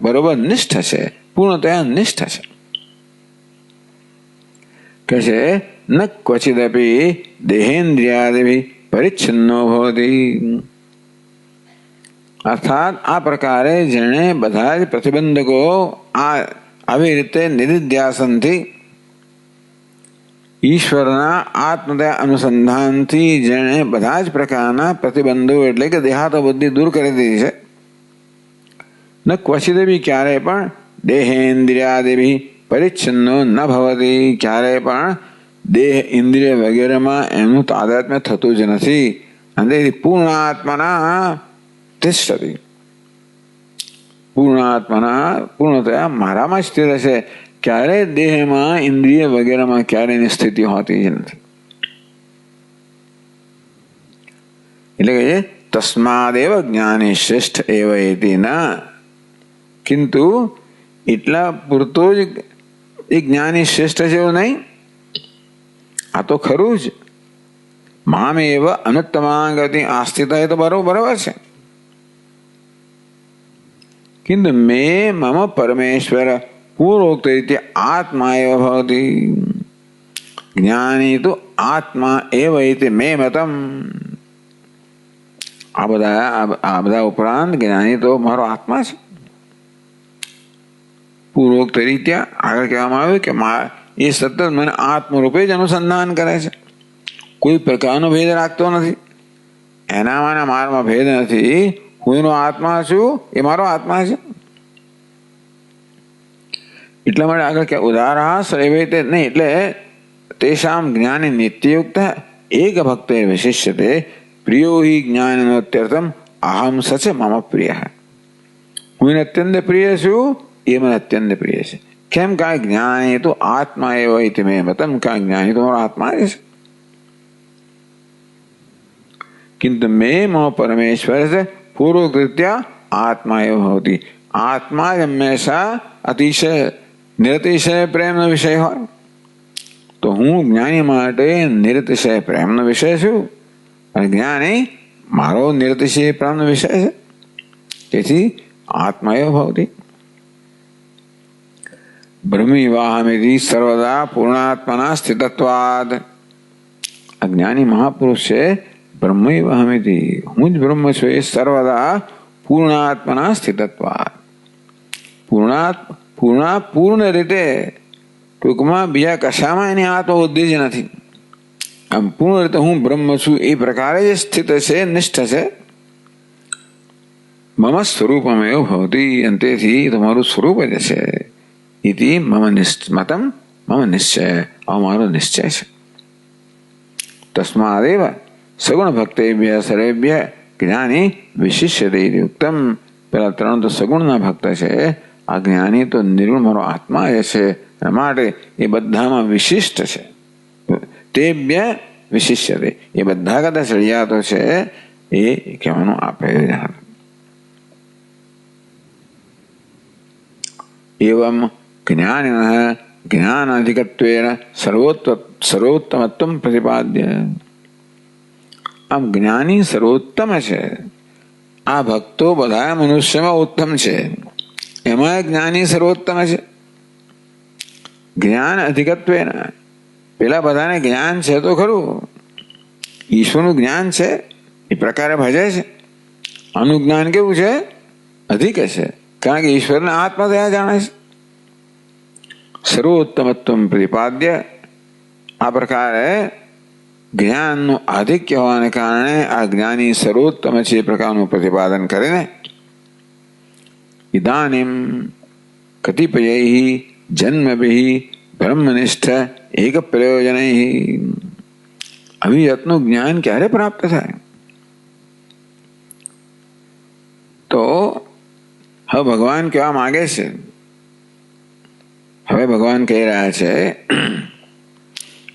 Speaker 1: બરોબર નિષ્ઠ છે, પૂર્ણતયા નિષ્ઠ છે. કે છે ન ક્વચિદપી દેહેન્દ્રિયાદિભિ પરિચ્છિન્નો ભવતિ. અર્થાત આ પ્રકારે જેણે બધા જ પ્રતિબંધકો આવી રીતે નિધિધ્યાસનથી ઈશ્વરના આત્મદયા અનુસંધાનથી જેણે બધા જ પ્રકારના પ્રતિબંધો એટલે કે દેહાતો બુદ્ધિ દૂર કરી દીધી છે. ન ક્વચિત બી ક્યારે પણ દેહેન્દ્રિયાદિભિ પરિચ્છિન્નો ન ભવતી. ક્યારે પણ દેહ ઇન્દ્રિય વગેરેમાં એનું તાદાત્મ્ય થતું જ નથી. અને પૂર્ણાત્માના તિષ્ઠતિ. પૂર્ણાત્માના પૂર્ણતયા મારામાં સ્થિત છે. ક્યારે દેહમાં ઇન્દ્રિય વગેરેમાં ક્યારે એની સ્થિતિ હોતી જ નથી. એટલે કે તસ્માદેવ જ્ઞાની શ્રેષ્ઠ એવ એતિ ના. કિંતુ એટલા પૂરતો જ એ જ્ઞાની શ્રેષ્ઠ છે એવું નહીં. આ તો ખરું જ. મામેવ અનુત્તમા ગતિ આસ્થિતા એ તો બરોબર છે. किंतु मे मम परमेश्वर पूर्वोक्त रीत्या आत्मा एव भवति. ज्ञानी तो आत्मा एव इति मे मतम. આ બધા ઉપરાંત જ્ઞાની તો મારો આત્મા છે. પૂર્વોક્ત રીત્યા આગળ કહેવામાં આવ્યું કે એ સતત મને આત્મરૂપે જ અનુસંધાન કરે છે. કોઈ પ્રકારનો ભેદ રાખતો નથી. એનામાં મારામાં ભેદ નથી. હું એનો આત્મા છું, એ મારો આત્મા છે. એટલા માટે આગળ કે ઉદારા સર્વે તે નહીં. એટલે તેષામ જ્ઞાની નિત્યયુક્ત એક ભક્તે વિશિષ્યતે પ્રિયો હિ જ્ઞાનોત્યર્થમ અહમ સચ મમ પ્રિય. હું એને અત્યંત પ્રિય છું, એ મને અત્યંત પ્રિય છે. કેમ? કારણ જ્ઞાની તો આત્મા એવો મેં મતમ. કારણ જ્ઞાની તો મારો આત્મા છે. किंतु मे मम परमेश्वर से पूर्वकृत्या आत्मा एव होती. आत्मा हमेशा अतिशय निरतिशय प्रेमનો વિષય હોય તો હું જ્ઞાની માટે નિરતિશય પ્રેમનો વિષય છું અને જ્ઞાની મારો નિરતિશય પ્રેમનો વિષય છે. તેથી આત્મા એવ ભવતી. બ્રહ્મીવાહમિતિ સર્વદા પૂર્ણાત્મના સ્થિતત્વાદ. અજ્ઞાની મહાપુરુષ છે બ્રહ્મૈવાહમિતિ. હું જ બ્રહ્મ છું એ સર્વદા પૂર્ણાત્મના સ્થિતત્વાદ. પૂર્ણ રીતે ટૂંકમાં બીજા કશામાં એની આત્મબુદ્ધિ જ નથી. આમ પૂર્ણ રીતે હું બ્રહ્મ છું એ પ્રકારે જ સ્થિત છે, નિષ્ઠ છે. મમ સ્વરૂપમ એવું ભવતી. અને તેથી તમારું સ્વરૂપ જ છે. ઇતિ મમ મતમ મમ નિશ્ચય. અમારો નિશ્ચય છે. તસ્માદેવ સગુણ ભક્તેભ્ય સર્વેભ્ય જ્ઞાની વિશિષ્યતે યુક્તમ. પેલા ત્રણ તો સગુણના ભક્ત છે, આ જ્ઞાની તો નિર્ગુણ મારો આત્મા એ છે, માટે એ બધામાં વિશિષ્ટ છે. તેભ્ય વિશિષ્યતે, એ બધા કરતા ચડિયાતો છે એ કહેવાનું આપે. એવમ જ્ઞાનિનઃ જ્ઞાનાધિકત્વેન સર્વોત્તમત્વમ પ્રતિપાદ્ય. આમ જ્ઞાની સર્વોત્તમ છે. આ ભક્તો બધા મનુષ્યમાં ઉત્તમ છે, એમાં જ્ઞાની સર્વોત્તમ છે. જ્ઞાન અધિકત્વેન, પેલા બધાને જ્ઞાન છે તો ખરું, ઈશ્વરનું જ્ઞાન છે એ પ્રકારે ભજે છે. આનું જ્ઞાન કેવું છે? અધિક છે, કારણ કે ઈશ્વરને આત્મા થયા જાણે છે. સર્વોત્તમત્વ પ્રતિપાદ્ય, આ પ્રકારે જ્ઞાનનું આધિક્ય હોવાને કારણે આ જ્ઞાની સર્વોત્તમ છે એ પ્રકારનું પ્રતિપાદન કરીને ઇદાનીમ કતિપયૈ જન્મભિ બ્રહ્મનિષ્ઠ એક પ્રયોજનૈ. અવિરતનું જ્ઞાન ક્યારે પ્રાપ્ત થાય? તો હવે ભગવાન કહેવા માંગે છે, હવે ભગવાન કહી રહ્યા છે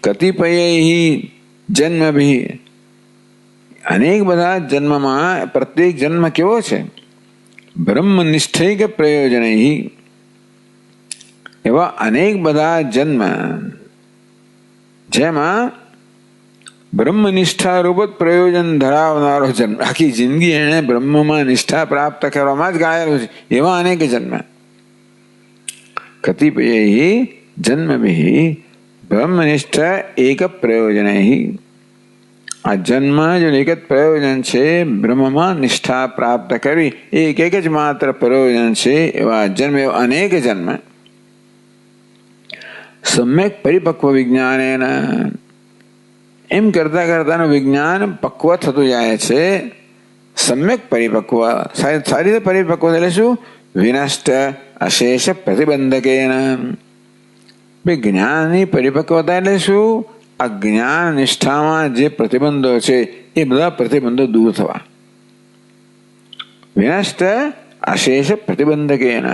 Speaker 1: કતિપયૈ જન્મભિ, અનેક બધા જન્મમાં પ્રત્યેક જન્મ કેવો છે? બ્રહ્મનિષ્ઠૈક પ્રયોજનૈ, એવા અનેક બધા જન્મ જેમાં બ્રહ્મનિષ્ઠા રૂપ પ્રયોજન ધરાવનારો જન્મ, આખી જિંદગી એને બ્રહ્મમાં નિષ્ઠા પ્રાપ્ત કરવામાં જ ગાયેલું છે, એવા અનેક જન્મ. કતિપયૈ જન્મભિ બ્રહ્મનિષ્ઠ એક પ્રયોજનૈ, આ જન્મ જો એક જ પ્રયોજન છે, બ્રહ્મમાં નિષ્ઠા પ્રાપ્ત કરવી એ એક જ માત્ર પ્રયોજન છે, એવા જન્મ, એવા અનેક જન્મ. સમ્યક પરિપક્વ વિજ્ઞાનેન, એમ કરતા કરતાનું વિજ્ઞાન પક્વ થતું જાય છે. સમ્યક પરિપક્વ, સારી રીતે પરિપક્વ એટલે શું? વિનષ્ટ અશેષ પ્રતિબંધકેન. જ્ઞાનની પરિપક્વતા એટલે શું? આ જ્ઞાન નિષ્ઠામાં જે પ્રતિબંધો છે એ બધા પ્રતિબંધો દૂર થવા. વિનષ્ટ અશેષ પ્રતિબંધકેન,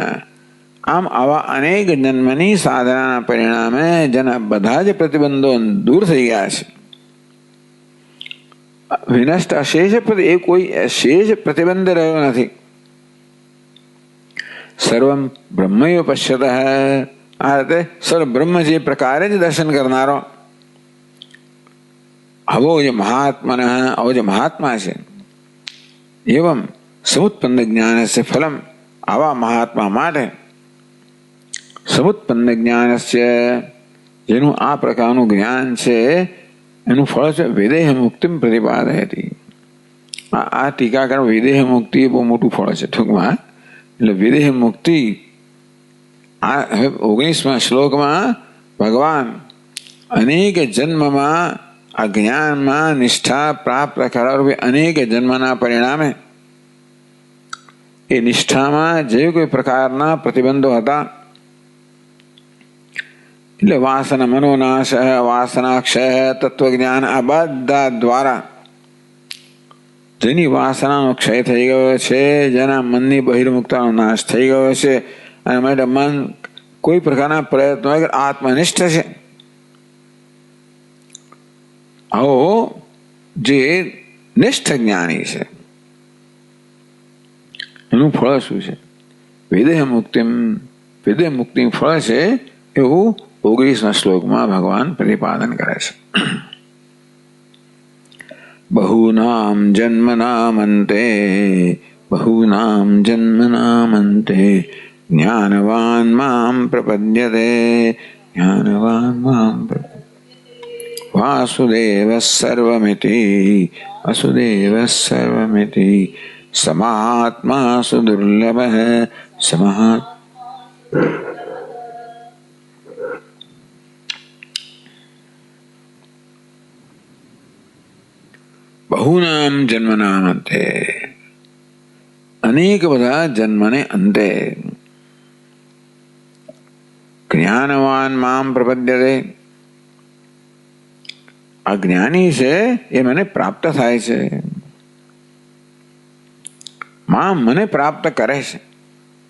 Speaker 1: આમ આવા અનેક જન્મની સાધનાના પરિણામે જેના બધા જ પ્રતિબંધો દૂર થઈ ગયા છે. વિનષ્ટ અશેષ, એ કોઈ શેષ પ્રતિબંધ રહ્યો નથી. સર્વમ બ્રહ્મૈવ પશ્યતઃ, આ રીતે સર્વ બ્રહ્મ જે પ્રકારે જ દર્શન કરનારો, આવો જે મહાત્મા, આવો જે મહાત્મા છે. એવમ સમુત્પન્ન જ્ઞાન છે ફલમ, આવા મહાત્મા માટે સમુત્પન્ન જ્ઞાન છે, જેનું આ પ્રકારનું જ્ઞાન છે એનું ફળ છે વિદેહ મુક્તિ પ્રતિપાદયતિ. આ ટીકાકરણ વિદેહ મુક્તિ એ બહુ મોટું ફળ છે ટૂંકમાં. એટલે વિદેહ મુક્તિ આ હવે 19મા શ્લોકમાં ભગવાન અનેક જન્મમાં આ જ્ઞાનમાં નિષ્ઠા પ્રાપ્ત કરાવી, અનેક જન્મના પરિણામે એ નિષ્ઠામાં જે કોઈ પ્રકારના પ્રતિબંધો હતા, એટલે વાસના મનોનાશ, વાસનાક્ષય, તત્વજ્ઞાન, આ બધા દ્વારા જેની વાસનાનો ક્ષય થઈ ગયો છે, જેના મનની બહિર્મુખતાનો નાશ થઈ ગયો છે, અને માટે મન કોઈ પ્રકારના પ્રયત્નો વગર આત્મનિષ્ઠ છે. આવો જે નિષ્ઠ જ્ઞાની છે એનું ફળ શું છે? વિદેહ મુક્તિ. વિદેહ મુક્તિ ફળ છે એવું 19મા શ્લોકમાં ભગવાન પ્રતિપાદન કરે છે. બહૂનામ જન્મનામંતે, બહૂનામ જન્મનામંતે જ્ઞાનવાન મામ પ્રપદ્યતે, જ્ઞાનવાન મામ વાસુદેવ સર્વમિતિ, વસુદેવ સર્વમિતિ સમાત્મા સુદુર્લભ સમાત્મા. બહુનામ જન્મનામ અંતે, અનેક બધા જન્મને અંતે જ્ઞાનવાન મામ પ્રપદ્યતે, આ જ્ઞાની છે એ મને પ્રાપ્ત થાય છે. મામ મને પ્રાપ્ત કરે છે.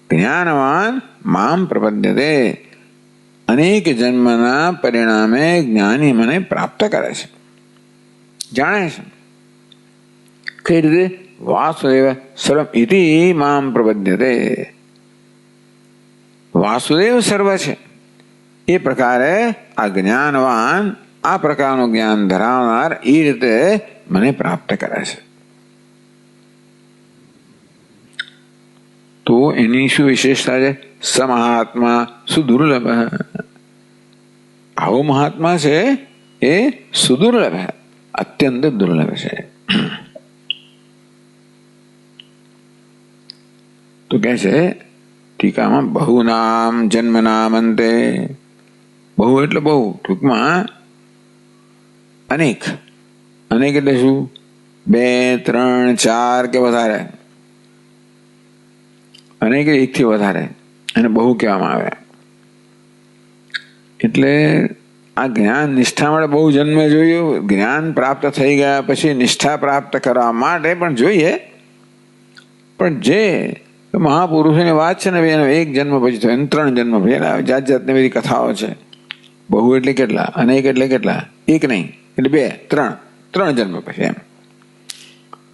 Speaker 1: જ્ઞાનવાન મામ પ્રપદ્યતે, અનેક જન્મના પરિણામે જ્ઞાની મને પ્રાપ્ત કરે છે, જાણે છે. કઈ રીતે? વાસુદેવ સર્વમ ઇતિ મામ પ્રપદ્યતે. વાસુદેવ સર્વ છે એ પ્રકારે આ જ્ઞાનવાન, આ પ્રકારનું જ્ઞાન ધરાવનાર એ રીતે મને પ્રાપ્ત કરે છે. તો એની શું વિશેષતા છે? સમહાત્મા સુદુર્લભ. આવો મહાત્મા છે એ સુદુર્લભ, અત્યંત દુર્લભ છે. તો કે છે ટીકામાં, બહુ નામ જન્મ નામ અંતે. બહુ એટલે બહુ, ટૂંકમાં અનેક. અનેક એટલે શું? 2, 3, 4 કે વધારે. અનેક 1 થી વધારે એને બહુ કહેવામાં આવે. એટલે આ જ્ઞાન નિષ્ઠા માટે બહુ જન્મ જોયું. જ્ઞાન પ્રાપ્ત થઈ ગયા પછી નિષ્ઠા પ્રાપ્ત કરવા માટે પણ જોઈએ. પણ જે મહાપુરુષોની વાત છે ને, એનો 1 જન્મ પછી થયો, 3 જન્મ પછી, જાત જાતની બધી કથાઓ છે. બહુ એટલે કેટલા? અનેક એટલે કેટલા? 1 નહીં એટલે 2, 3 જન્મ પછી એમ.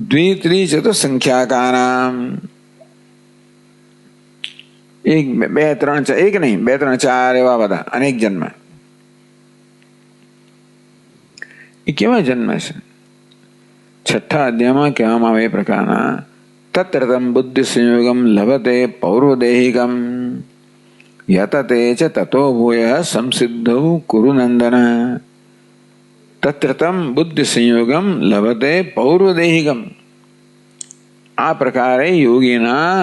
Speaker 1: દ્વિત્રી ચતુર સંખ્યાકાનામ. 1, 2, 3, 4, 1 નહીં, 2, 3, 4 એવા બધા અનેક જન્મ. એ કેવા જન્મ છે? 6થા અધ્યાયમાં કહેવામાં આવે એ પ્રકારના. તત્રતમ બુદ્ધિ સંયોગમ લભતે પૌર્વદેહિકમ યતતે ચ તતો ભૂય સંસિદ્ધૌ કુરુ નંદન. તત્રતમ બુદ્ધિ સંયોગમ લભતે પૌર્વદેહિકમ. આ પ્રકારે યોગીના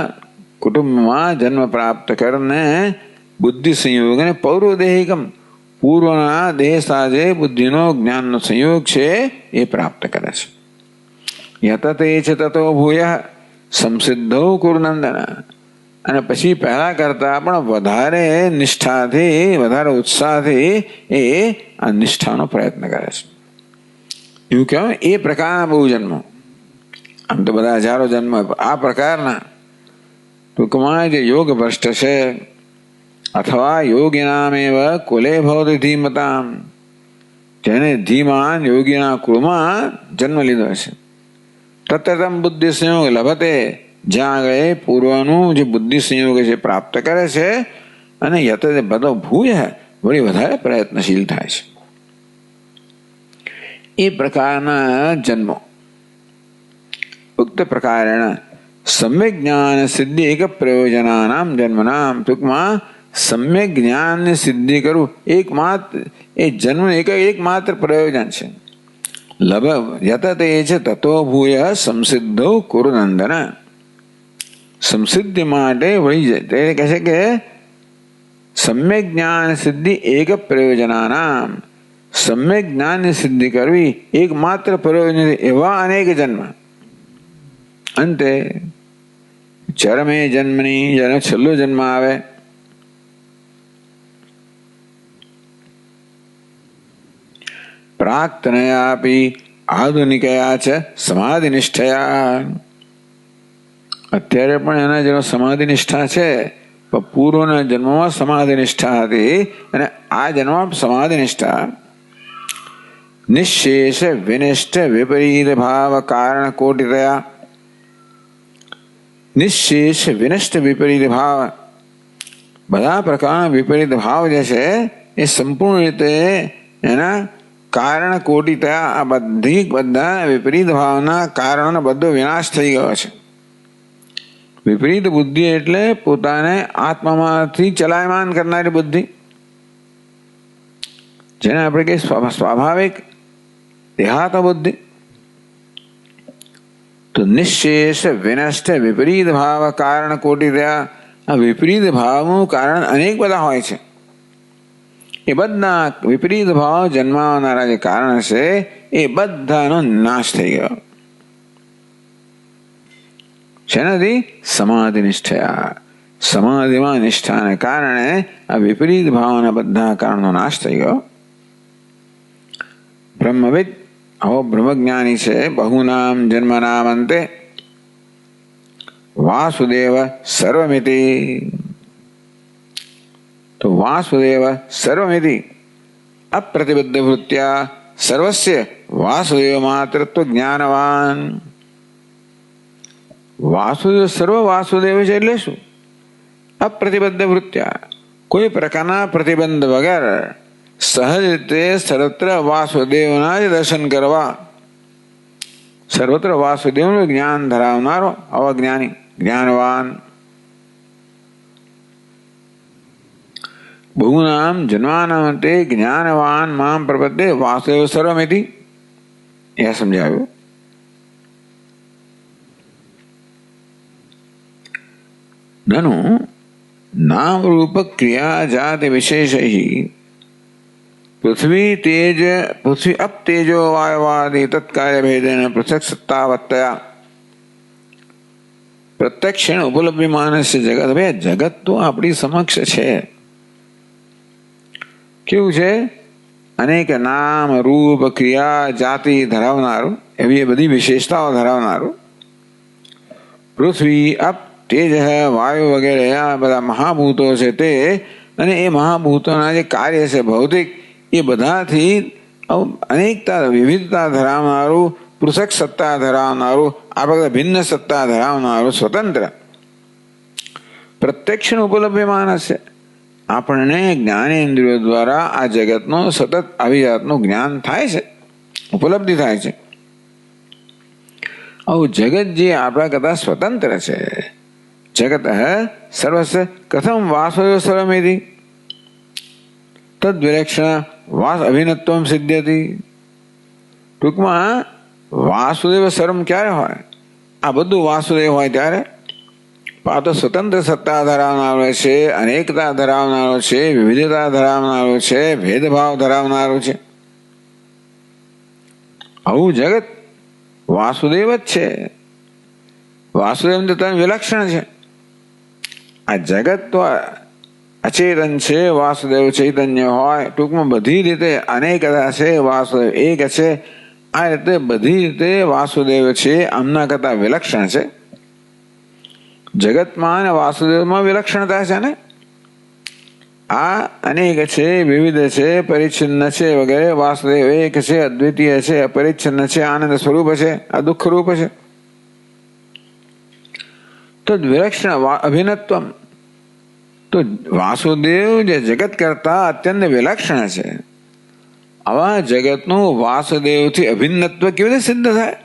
Speaker 1: કુટુંબમાં જન્મ પ્રાપ્ત કરીને બુદ્ધિ સંયોગ અને પૌર્વદેહિકમ, પૂર્વના દેહ સાથે બુદ્ધિનો જ્ઞાનનો સંયોગ છે એ પ્રાપ્ત કરે છે. યતતે છે તતો ભૂય સંસિદ્ધો કુરુનંદન. અને પછી પહેલા કરતા પણ વધારે નિષ્ઠાથી, વધારે ઉત્સાહથી એ આ નિષ્ઠાનો પ્રયત્ન કરે છે. એવું કહેવાય એ પ્રકારના બહુ જન્મો. આમ તો બધા હજારો જન્મ, આ પ્રકારના ટૂંકમાં જે યોગ ભ્રષ્ટ છે અથવા યોગિનામેવ કુલે ભવતિ ધીમતામ, જેને ધીમાન યોગીના કુળમાં જન્મ લીધો છે. તત્તમ બુદ્ધિ સંયોગ લભતે, જ્યાં આગળ પૂર્વનું જે બુદ્ધિ સંયોગ છે પ્રાપ્ત કરે છે. અને યત બધો ભૂય વળી વધારે પ્રયત્નશીલ થાય છે. એ પ્રકારના જન્મો. ઉક્ત પ્રકારેણ સમ્યક જ્ઞાન સિદ્ધિ એક પ્રયોજનાનામ જન્મનામ. ટૂંકમાં સમ્યક જ્ઞાનની સિદ્ધિ કરવું એકમાત્ર, એ જન્મ એકમાત્ર પ્રયોજન છે. લભ યતતે છે તતો ભૂય સંસિદ્ધો કુરુનંદન. સંસિદ્ધિ માટે વળી જાય તે કહે છે કે સમ્યક જ્ઞાન સિદ્ધિ એક પ્રયોજનાનામ. સમ્યક જ્ઞાનની સિદ્ધિ કરવી એકમાત્ર પ્રયોજન, એવા અનેક જન્મ. અંતે ચરમે જન્મની, જેનો છેલ્લો જન્મ આવે, પ્રાક્તનયાપી આધુનિકયા છે સમાધિ નિષ્ઠયા. અત્યારે પણ એના જેનો સમાધિ નિષ્ઠા છે, પણ પૂર્વના જન્મમાં સમાધિ નિષ્ઠા હતી અને આ જન્મમાં સમાધિ નિષ્ઠા. નિશેષ વિનિષ્ઠ વિપરીત ભાવ કારણ કોટિતયા. નિશેષ વિનિષ્ઠ વિપરીત ભાવ, બધા પ્રકારના વિપરીત ભાવ જે છે એ સંપૂર્ણ રીતે એના કારણ કોટી થયા. આ બધા વિપરીત ભાવના કારણનો બધો વિનાશ થઈ ગયો છે. વિપરીત બુદ્ધિ એટલે પોતાને આત્મામાંથી ચલાયમાન કરનારી બુદ્ધિ, જેને આપણે કહીએ સ્વાભાવિક દેહાત બુદ્ધિ. તો નિશેષ વિનષ્ટ વિપરીત ભાવ કારણ કોટી થયા. આ વિપરીત ભાવનું કારણ અનેક બધા હોય છે. એ બધા વિપરીત ભાવ જન્માવનારા જે કારણ છે એ બધાનો નાશ થઈ ગયો. શેનાથી? સમાધિ નિષ્ઠયા. સમાધિમાં નિષ્ઠાને કારણે આ વિપરીત ભાવના બધા કારણનો નાશ થઈ ગયો. બ્રહ્મવિદ, આવો બ્રહ્મજ્ઞાની છે, બહુનામ જન્મનામ અંતે વાસુદેવ સર્વમિતિ. તો વાસુદેવ સર્વમિતિ અપ્રતિબદ્ધ વૃત્ત્યા સર્વસ્ય વાસુદેવ માતૃત્વ જ્ઞાનવાન. વાસુદેવ સર્વ વાસુદેવ છે એટલે શું? અપ્રતિબદ્ધ વૃત્ત્યા, કોઈ પ્રકારના પ્રતિબંધ વગર સહજ રીતે સર્વત્ર વાસુદેવના જ દર્શન કરવા. સર્વત્ર વાસુદેવનું જ્ઞાન ધરાવનારો અવજ્ઞાની જ્ઞાનવાન. બહુનામ જન્માનામ તે જ્ઞાનવાન મામ પ્રપદ્યે વાસુદેવ સર્વમિતિ. એ સમજાવ્યું. નનુ નામ રૂપ ક્રિયા જાતિ વિશેષૈ પૃથ્વી તેજ પૃથ્વી અપ તેજો વાયવાદી તત્કાર્ય ભેદેન પૃથક સત્તાવત્તયા પ્રત્યક્ષેણ ઉપલબ્ધિમાનસ્ય જગત. હવે જગત તો આપણી સમક્ષ છે. કેવું છે? અનેક નામ રૂપ ક્રિયા જાતિ ધરાવનારું, એવી બધી વિશેષતાઓ ધરાવનારું. પૃથ્વી અપ તેજ વાયુ વગેરે આ બધા મહાભૂતો છે તે, અને એ મહાભૂતોના જે કાર્ય છે ભૌતિક, એ બધાથી અનેકતા વિવિધતા ધરાવનારું, પૃથક સત્તા ધરાવનારું, આ બધા ભિન્ન સત્તા ધરાવનારું સ્વતંત્ર પ્રત્યક્ષ ઉપલબ્ધિમાન છે. આપણને જ્ઞાનેન્દ્રિયો દ્વારા આ જગતનું સતત આવી જાતનું જ્ઞાન થાય છે, ઉપલબ્ધિ થાય છે. આવું જગત જે આપણા કરતા સ્વતંત્ર છે. જગત સર્વસ્વ કથમ વાસુદેવ સર્વમિતિ તદ વિલક્ષણ વાસ અભિન્નત્વમ સિદ્ધ્યતિ. ટૂંકમાં વાસુદેવ સર્વમ ક્યારે હોય? આ બધું વાસુદેવ હોય ત્યારે. આ તો સ્વતંત્ર સત્તા ધરાવનારો છે, અનેકતા ધરાવનારો છે, વિવિધતા ધરાવનારો છે, ભેદભાવ ધરાવનારો છે. આવું જગત વાસુદેવ જ છે. વાસુદેવ તો તમે વિલક્ષણ છે. આ જગત તો અચેતન છે, વાસુદેવ ચૈતન્ય હોય. ટૂંકમાં બધી રીતે અનેકતા છે, વાસુદેવ એક છે. આ રીતે બધી રીતે વાસુદેવ છે, આમના કરતા વિલક્ષણ છે. જગતમાં અને વાસુદેવમાં વિલક્ષણતા છે ને. આ અનેક છે, વિવિધ છે, પરિચ્છિન્ન છે વગેરે. વાસુદેવ એક છે, અદ્વિતીય છે, અપરિચ્છિન્ન છે, આનંદ સ્વરૂપ છે, આ દુઃખ રૂપ છે. તો વિલક્ષણ અભિન્નત્વમ, તો વાસુદેવ જે જગત કરતા અત્યંત વિલક્ષણ છે. આવા જગતનું વાસુદેવથી અભિન્નત્વ કેવી રીતે સિદ્ધ થાય?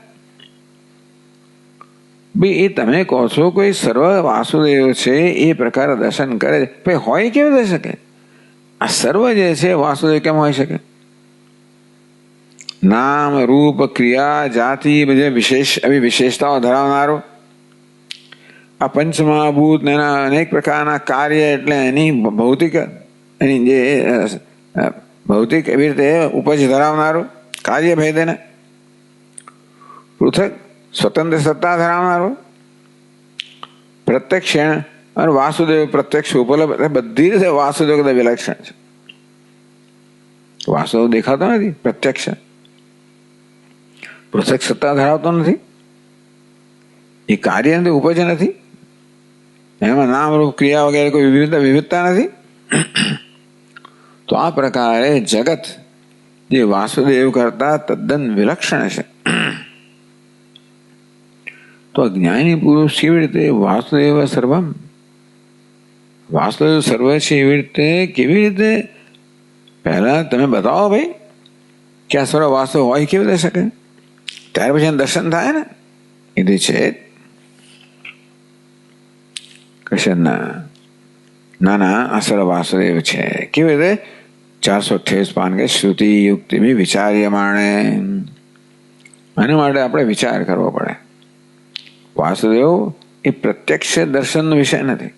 Speaker 1: ભાઈ એ તમે કહો છો કોઈ સર્વ વાસુદેવ છે એ પ્રકારે દર્શન કરે, ભાઈ હોય કેવી રીતે શકે? આ સર્વ જે છે વાસુદેવ કેમ હોઈ શકે? નામ રૂપ ક્રિયા જાતિ બધી આવી વિશેષતાઓ ધરાવનારો, આ પંચમહાભૂત એના અનેક પ્રકારના કાર્ય, એટલે એની ભૌતિક, એની જે ભૌતિક એવી રીતે ઉપજ ધરાવનારું, કાર્ય ભેદેને પૃથક સ્વતંત્ર સત્તા ધરાવનારું, પ્રત્યક્ષ અને વાસુદેવ પ્રત્યક્ષ ઉપલબ્ધ, બધી રીતે વાસુદેવ કદાચ વિલક્ષણ છે. વાસુદેવ દેખાતો નથી, પ્રત્યક્ષ પૃથક સત્તા ધરાવતો નથી, એ કાર્ય નથી, ઉપજ નથી, એમાં નામ રૂપ ક્રિયા વગેરે કોઈ વિવિધતા નથી. તો આ પ્રકારે જગત જે વાસુદેવ કરતા તદ્દન વિલક્ષણ છે. તો અજ્ઞાની પુરુષ કેવી રીતે વાસુદેવ સર્વમ, વાસુદેવ સર્વ છે એવી રીતે કેવી રીતે? પહેલા તમે બતાવો ભાઈ કે આ સર્વ વાસુદેવ હોય કેવી રીતે શકે? ત્યાર પછી દર્શન થાય ને. એ છે કૃષ્ણ ના ના આ સર્વ વાસુદેવ છે કેવી રીતે? 428 પાન કે શ્રુતિ યુક્તિ બી વિચાર્યમાણે. આના માટે આપણે વિચાર કરવો પડે. વાસુદેવ એ પ્રત્યક્ષ દર્શનનો વિષય નથી,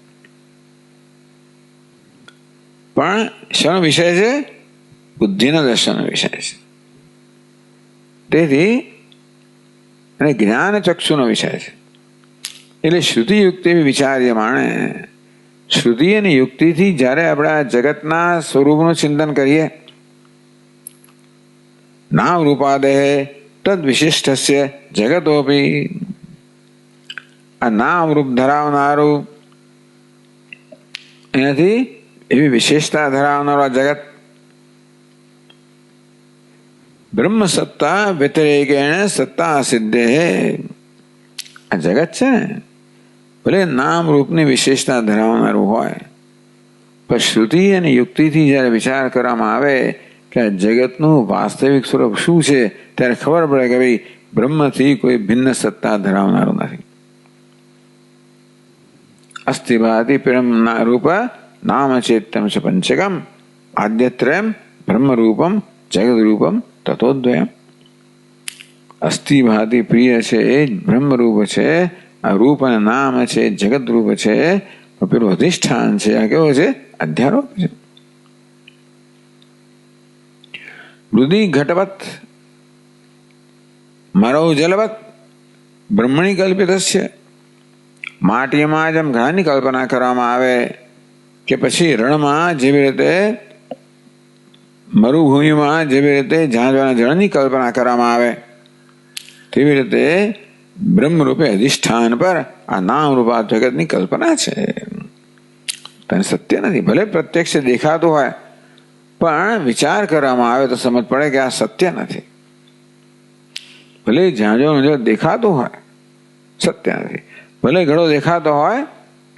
Speaker 1: પણ શાનો વિષય છે? બુદ્ધિના દર્શનનો વિષય છે. તેથી અને જ્ઞાન ચક્ષુનો વિષય છે. એટલે શ્રુતિ યુક્તિ વિચાર્યમાણે, શ્રુતિ અને યુક્તિથી જ્યારે આપણે આ જગતના સ્વરૂપનું ચિંતન કરીએ, નામ રૂપાદેહ તદ વિશિષ્ટસ્ય જગતોપી, આ નામ રૂપ ધરાવનારું, એનાથી એવી વિશેષતા ધરાવનારો જગત બ્રહ્મ સત્તા વ્યતિરેકેણ સત્તા સિદ્ધે. આ જગત છે ને ભલે નામ રૂપની વિશેષતા ધરાવનારું હોય, પણ શ્રુતિ અને યુક્તિથી જ્યારે વિચાર કરવામાં આવે કે આ જગતનું વાસ્તવિક સ્વરૂપ શું છે, ત્યારે ખબર પડે કે ભાઈ બ્રહ્મથી કોઈ ભિન્ન સત્તા ધરાવનારું નથી. અસ્તિ ભાતિ પરમ રૂપ નામ ચેત્તમ ચ પંચકમ આદ્યત્રયમ બ્રહ્મરૂપમ જગદરૂપમ તતોદ્વયમ. અસ્થિ ભાતિ પ્રિય છે એ જ બ્રહ્મરૂપ છે, આ રૂપ અને નામ છે જગત રૂપ છે, પેલું અધિષ્ઠાન છે આ કેવો છે? અધ્યારોપ છે. મૃદિ ઘટવત મરૌ જલવત બ્રહ્મણી કલ્પિત છે. માટીમાં જેમ ઘણાની કલ્પના કરવામાં આવે કે પછી રણમાં જેવી રીતે, મરુભૂમિમાં જેવી રીતે ઝાંઝવાના જળની કલ્પના કરવામાં આવે, તેવી રીતે બ્રહ્મરૂપે અધિષ્ઠાન પર આ નામ રૂપા જગતની કલ્પના છે. તને સત્ય નથી. ભલે પ્રત્યક્ષ દેખાતું હોય, પણ વિચાર કરવામાં આવે તો સમજ પડે કે આ સત્ય નથી. ભલે ઝાંઝવાનું જળ દેખાતું હોય, સત્ય નથી. ભલે ઘડો દેખાતો હોય,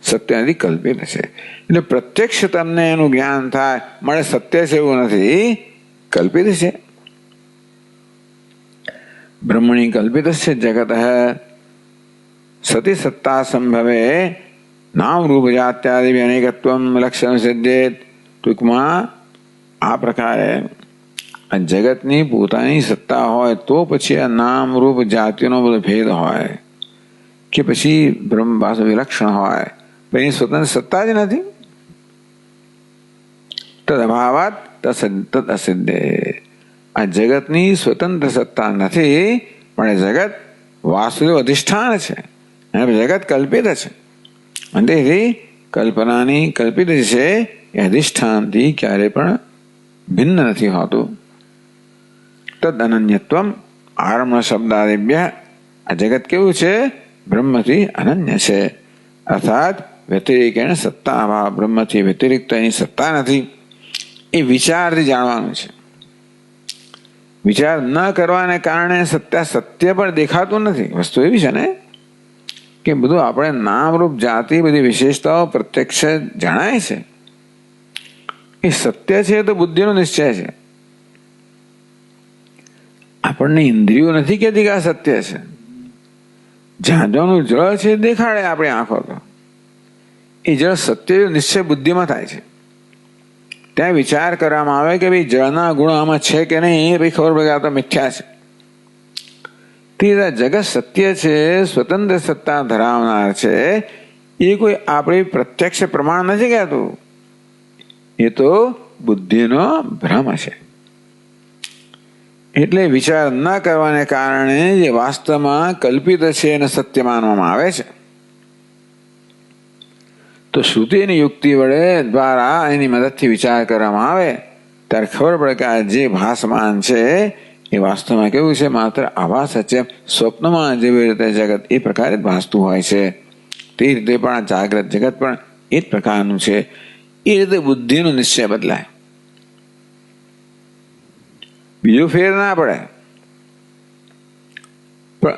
Speaker 1: સત્ય નથી, કલ્પિત છે. એટલે પ્રત્યક્ષ તમને એનું જ્ઞાન થાય, મળે સત્ય છે એવું નથી, કલ્પિત છે. બ્રહ્મણી કલ્પિત છે જગત સતી સત્તા સંભવે નામ રૂપ જાત્યાદિ અનેકત્વ લક્ષણ સિદ્ધેત. ટૂંકમાં આ પ્રકારે આ જગતની પોતાની સત્તા હોય તો પછી આ નામ રૂપ જાતિનો બધો ભેદ હોય કે પછી બ્રહ્મ પાસે વિલક્ષણ હોય, પણ એની સ્વતંત્ર સત્તા જ નથી. તદ અભાવાત તદ અસિદ્ધે. આ જગતની સ્વતંત્ર સત્તા નથી, પણ એ જગત વાસુદેવ અધિષ્ઠાન છે અને જગત કલ્પિત છે. અને તેથી કલ્પનાની કલ્પિત છે એ અધિષ્ઠાનથી ક્યારે પણ ભિન્ન નથી હોતું. તદ અનન્યત્વમ આરમ્ભ શબ્દાદિભ્ય. આ જગત કેવું છે? બ્રહ્મથી અનન્ય છે. અર્થાત વ્યતિરેકેણ સત્તા અભાવ, બ્રહ્મથી વ્યતિરિક્ત એની સત્તા નથી. એ વિચારથી જાણવાનું છે. વિચાર ન કરવાને કારણે સત્ય પણ દેખાતું નથી. વસ્તુ એવી છે ને કે બધું આપણે નામરૂપ જાતિ બધી વિશેષતાઓ પ્રત્યક્ષ જણાય છે. એ સત્ય છે તો બુદ્ધિનો નિશ્ચય છે. આપણને ઇન્દ્રિયો નથી કહેતી કે આ સત્ય છે. ઝાંઝવાનું જળ છે દેખાડે આપણી આંખો તો, એ જળ સત્ય નિશ્ચય બુદ્ધિમાં થાય છે. ત્યાં વિચાર કરવામાં આવે કે ભાઈ જળના ગુણ આમાં છે કે નહીં, એ ભાઈ ખબર પડે આ તો મિથ્યા છે. તે જગત સત્ય છે, સ્વતંત્ર સત્તા ધરાવનાર છે, એ કોઈ આપણી પ્રત્યક્ષ પ્રમાણ નથી કહેતું. એ તો બુદ્ધિનો ભ્રમ છે. એટલે વિચાર ન કરવાને કારણે જે વાસ્તવમાં કલ્પિત છે એને સત્ય માનવામાં આવે છે. તો શ્રુતિની યુક્તિ વડે દ્વારા એની મદદથી વિચાર કરવામાં આવે ત્યારે ખબર પડે કે આ જે ભાસમાન છે એ વાસ્તવમાં કેવું છે? માત્ર આભાસ છે. સ્વપ્નમાં જેવી રીતે જગત એ પ્રકારે જ ભાસતું હોય છે, તે રીતે પણ આ જાગ્રત જગત પણ એ જ પ્રકારનું છે. એ રીતે બુદ્ધિનો નિશ્ચય બદલાય, બીજો ફેર ના પડે. પણ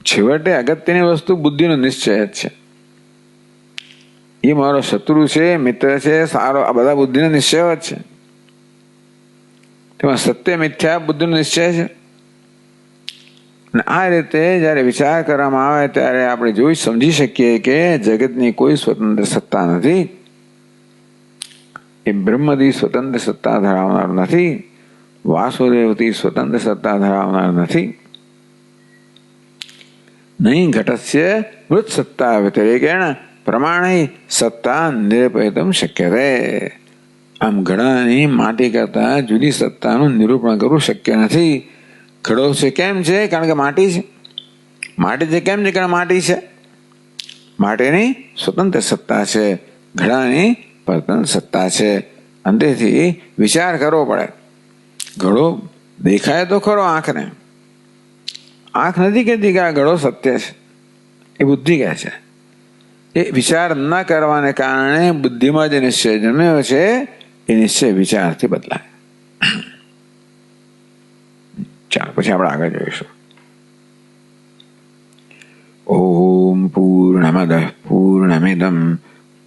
Speaker 1: છેવટે અગત્યની વસ્તુ બુદ્ધિનો નિશ્ચય જ છે. એ મારો શત્રુ છે, મિત્ર છે, સારો, આ બધા બુદ્ધિનો નિશ્ચય જ છે. તેમાં સત્ય મિથ્યા બુદ્ધિનો નિશ્ચય છે. અને આ રીતે જયારે વિચાર કરવામાં આવે ત્યારે આપણે જોઈ સમજી શકીએ કે જગતની કોઈ સ્વતંત્ર સત્તા નથી. એ બ્રહ્મથી સ્વતંત્ર સત્તા ધરાવનાર નથી, વાસુદેવથી સ્વતંત્ર સત્તા ધરાવનાર નથી. નહીં ઘટસ્ય મૃત સત્તા વ્યતિરેકેણ પ્રમાણે સત્તા નિરૂપયિતુમ શક્યતે. આમ ઘડાની માટી કરતા જુદી સત્તાનું નિરૂપણ કરવું શક્ય નથી. ઘડો છે કેમ છે? કારણ કે માટી છે. માટી છે કેમ છે? કારણ માટી છે. માટીની સ્વતંત્ર સત્તા છે, ઘડાની પરતંત્ર સત્તા છે. અંતેથી વિચાર કરવો પડે. ઘડો દેખાય તો ખરો આંખને, આંખ નથી કહેતી કે આ ઘડો સત્ય છે. એ બુદ્ધિ કહે છે. એ વિચાર ન કરવાને કારણે બુદ્ધિમાં જે નિશ્ચય જન્મ્યો છે એ નિશ્ચય વિચારથી બદલાય. ચાલો પછી આપણે આગળ જોઈશું. ઓમ પૂર્ણમદ પૂર્ણમિદમ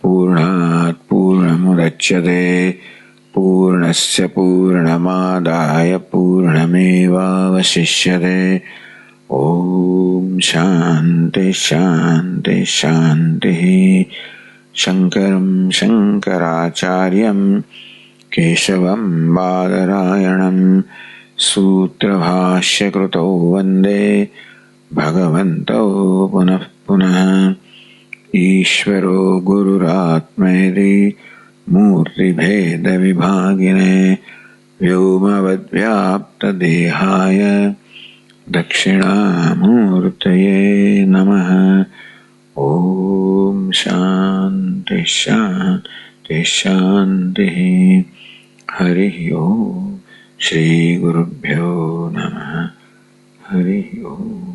Speaker 1: પૂર્ણાત પૂર્ણમુદચ્યતે પૂર્ણસ્ય પૂર્ણમાદાય પૂર્ણમેવાવશિષ્યતે. ઓમ શાંતિ શાંતિ શાંતિ. શંકરમ શંકરાચાર્યમ કેશવમ બાદરાયણમ सूत्रभाष्यकृतौ वन्दे भगवन्तौ पुनः पुनः. ईश्वरो गुरुरात्मेति मूर्तिभेदविभागिने व्योमवद्व्याप्तदेहाय दक्षिणामूर्तये नमः. ॐ शान्ति शान्ति शान्तिः. हरिः ओम्. श्री गुरुभ्यो नमः. हरि ओम.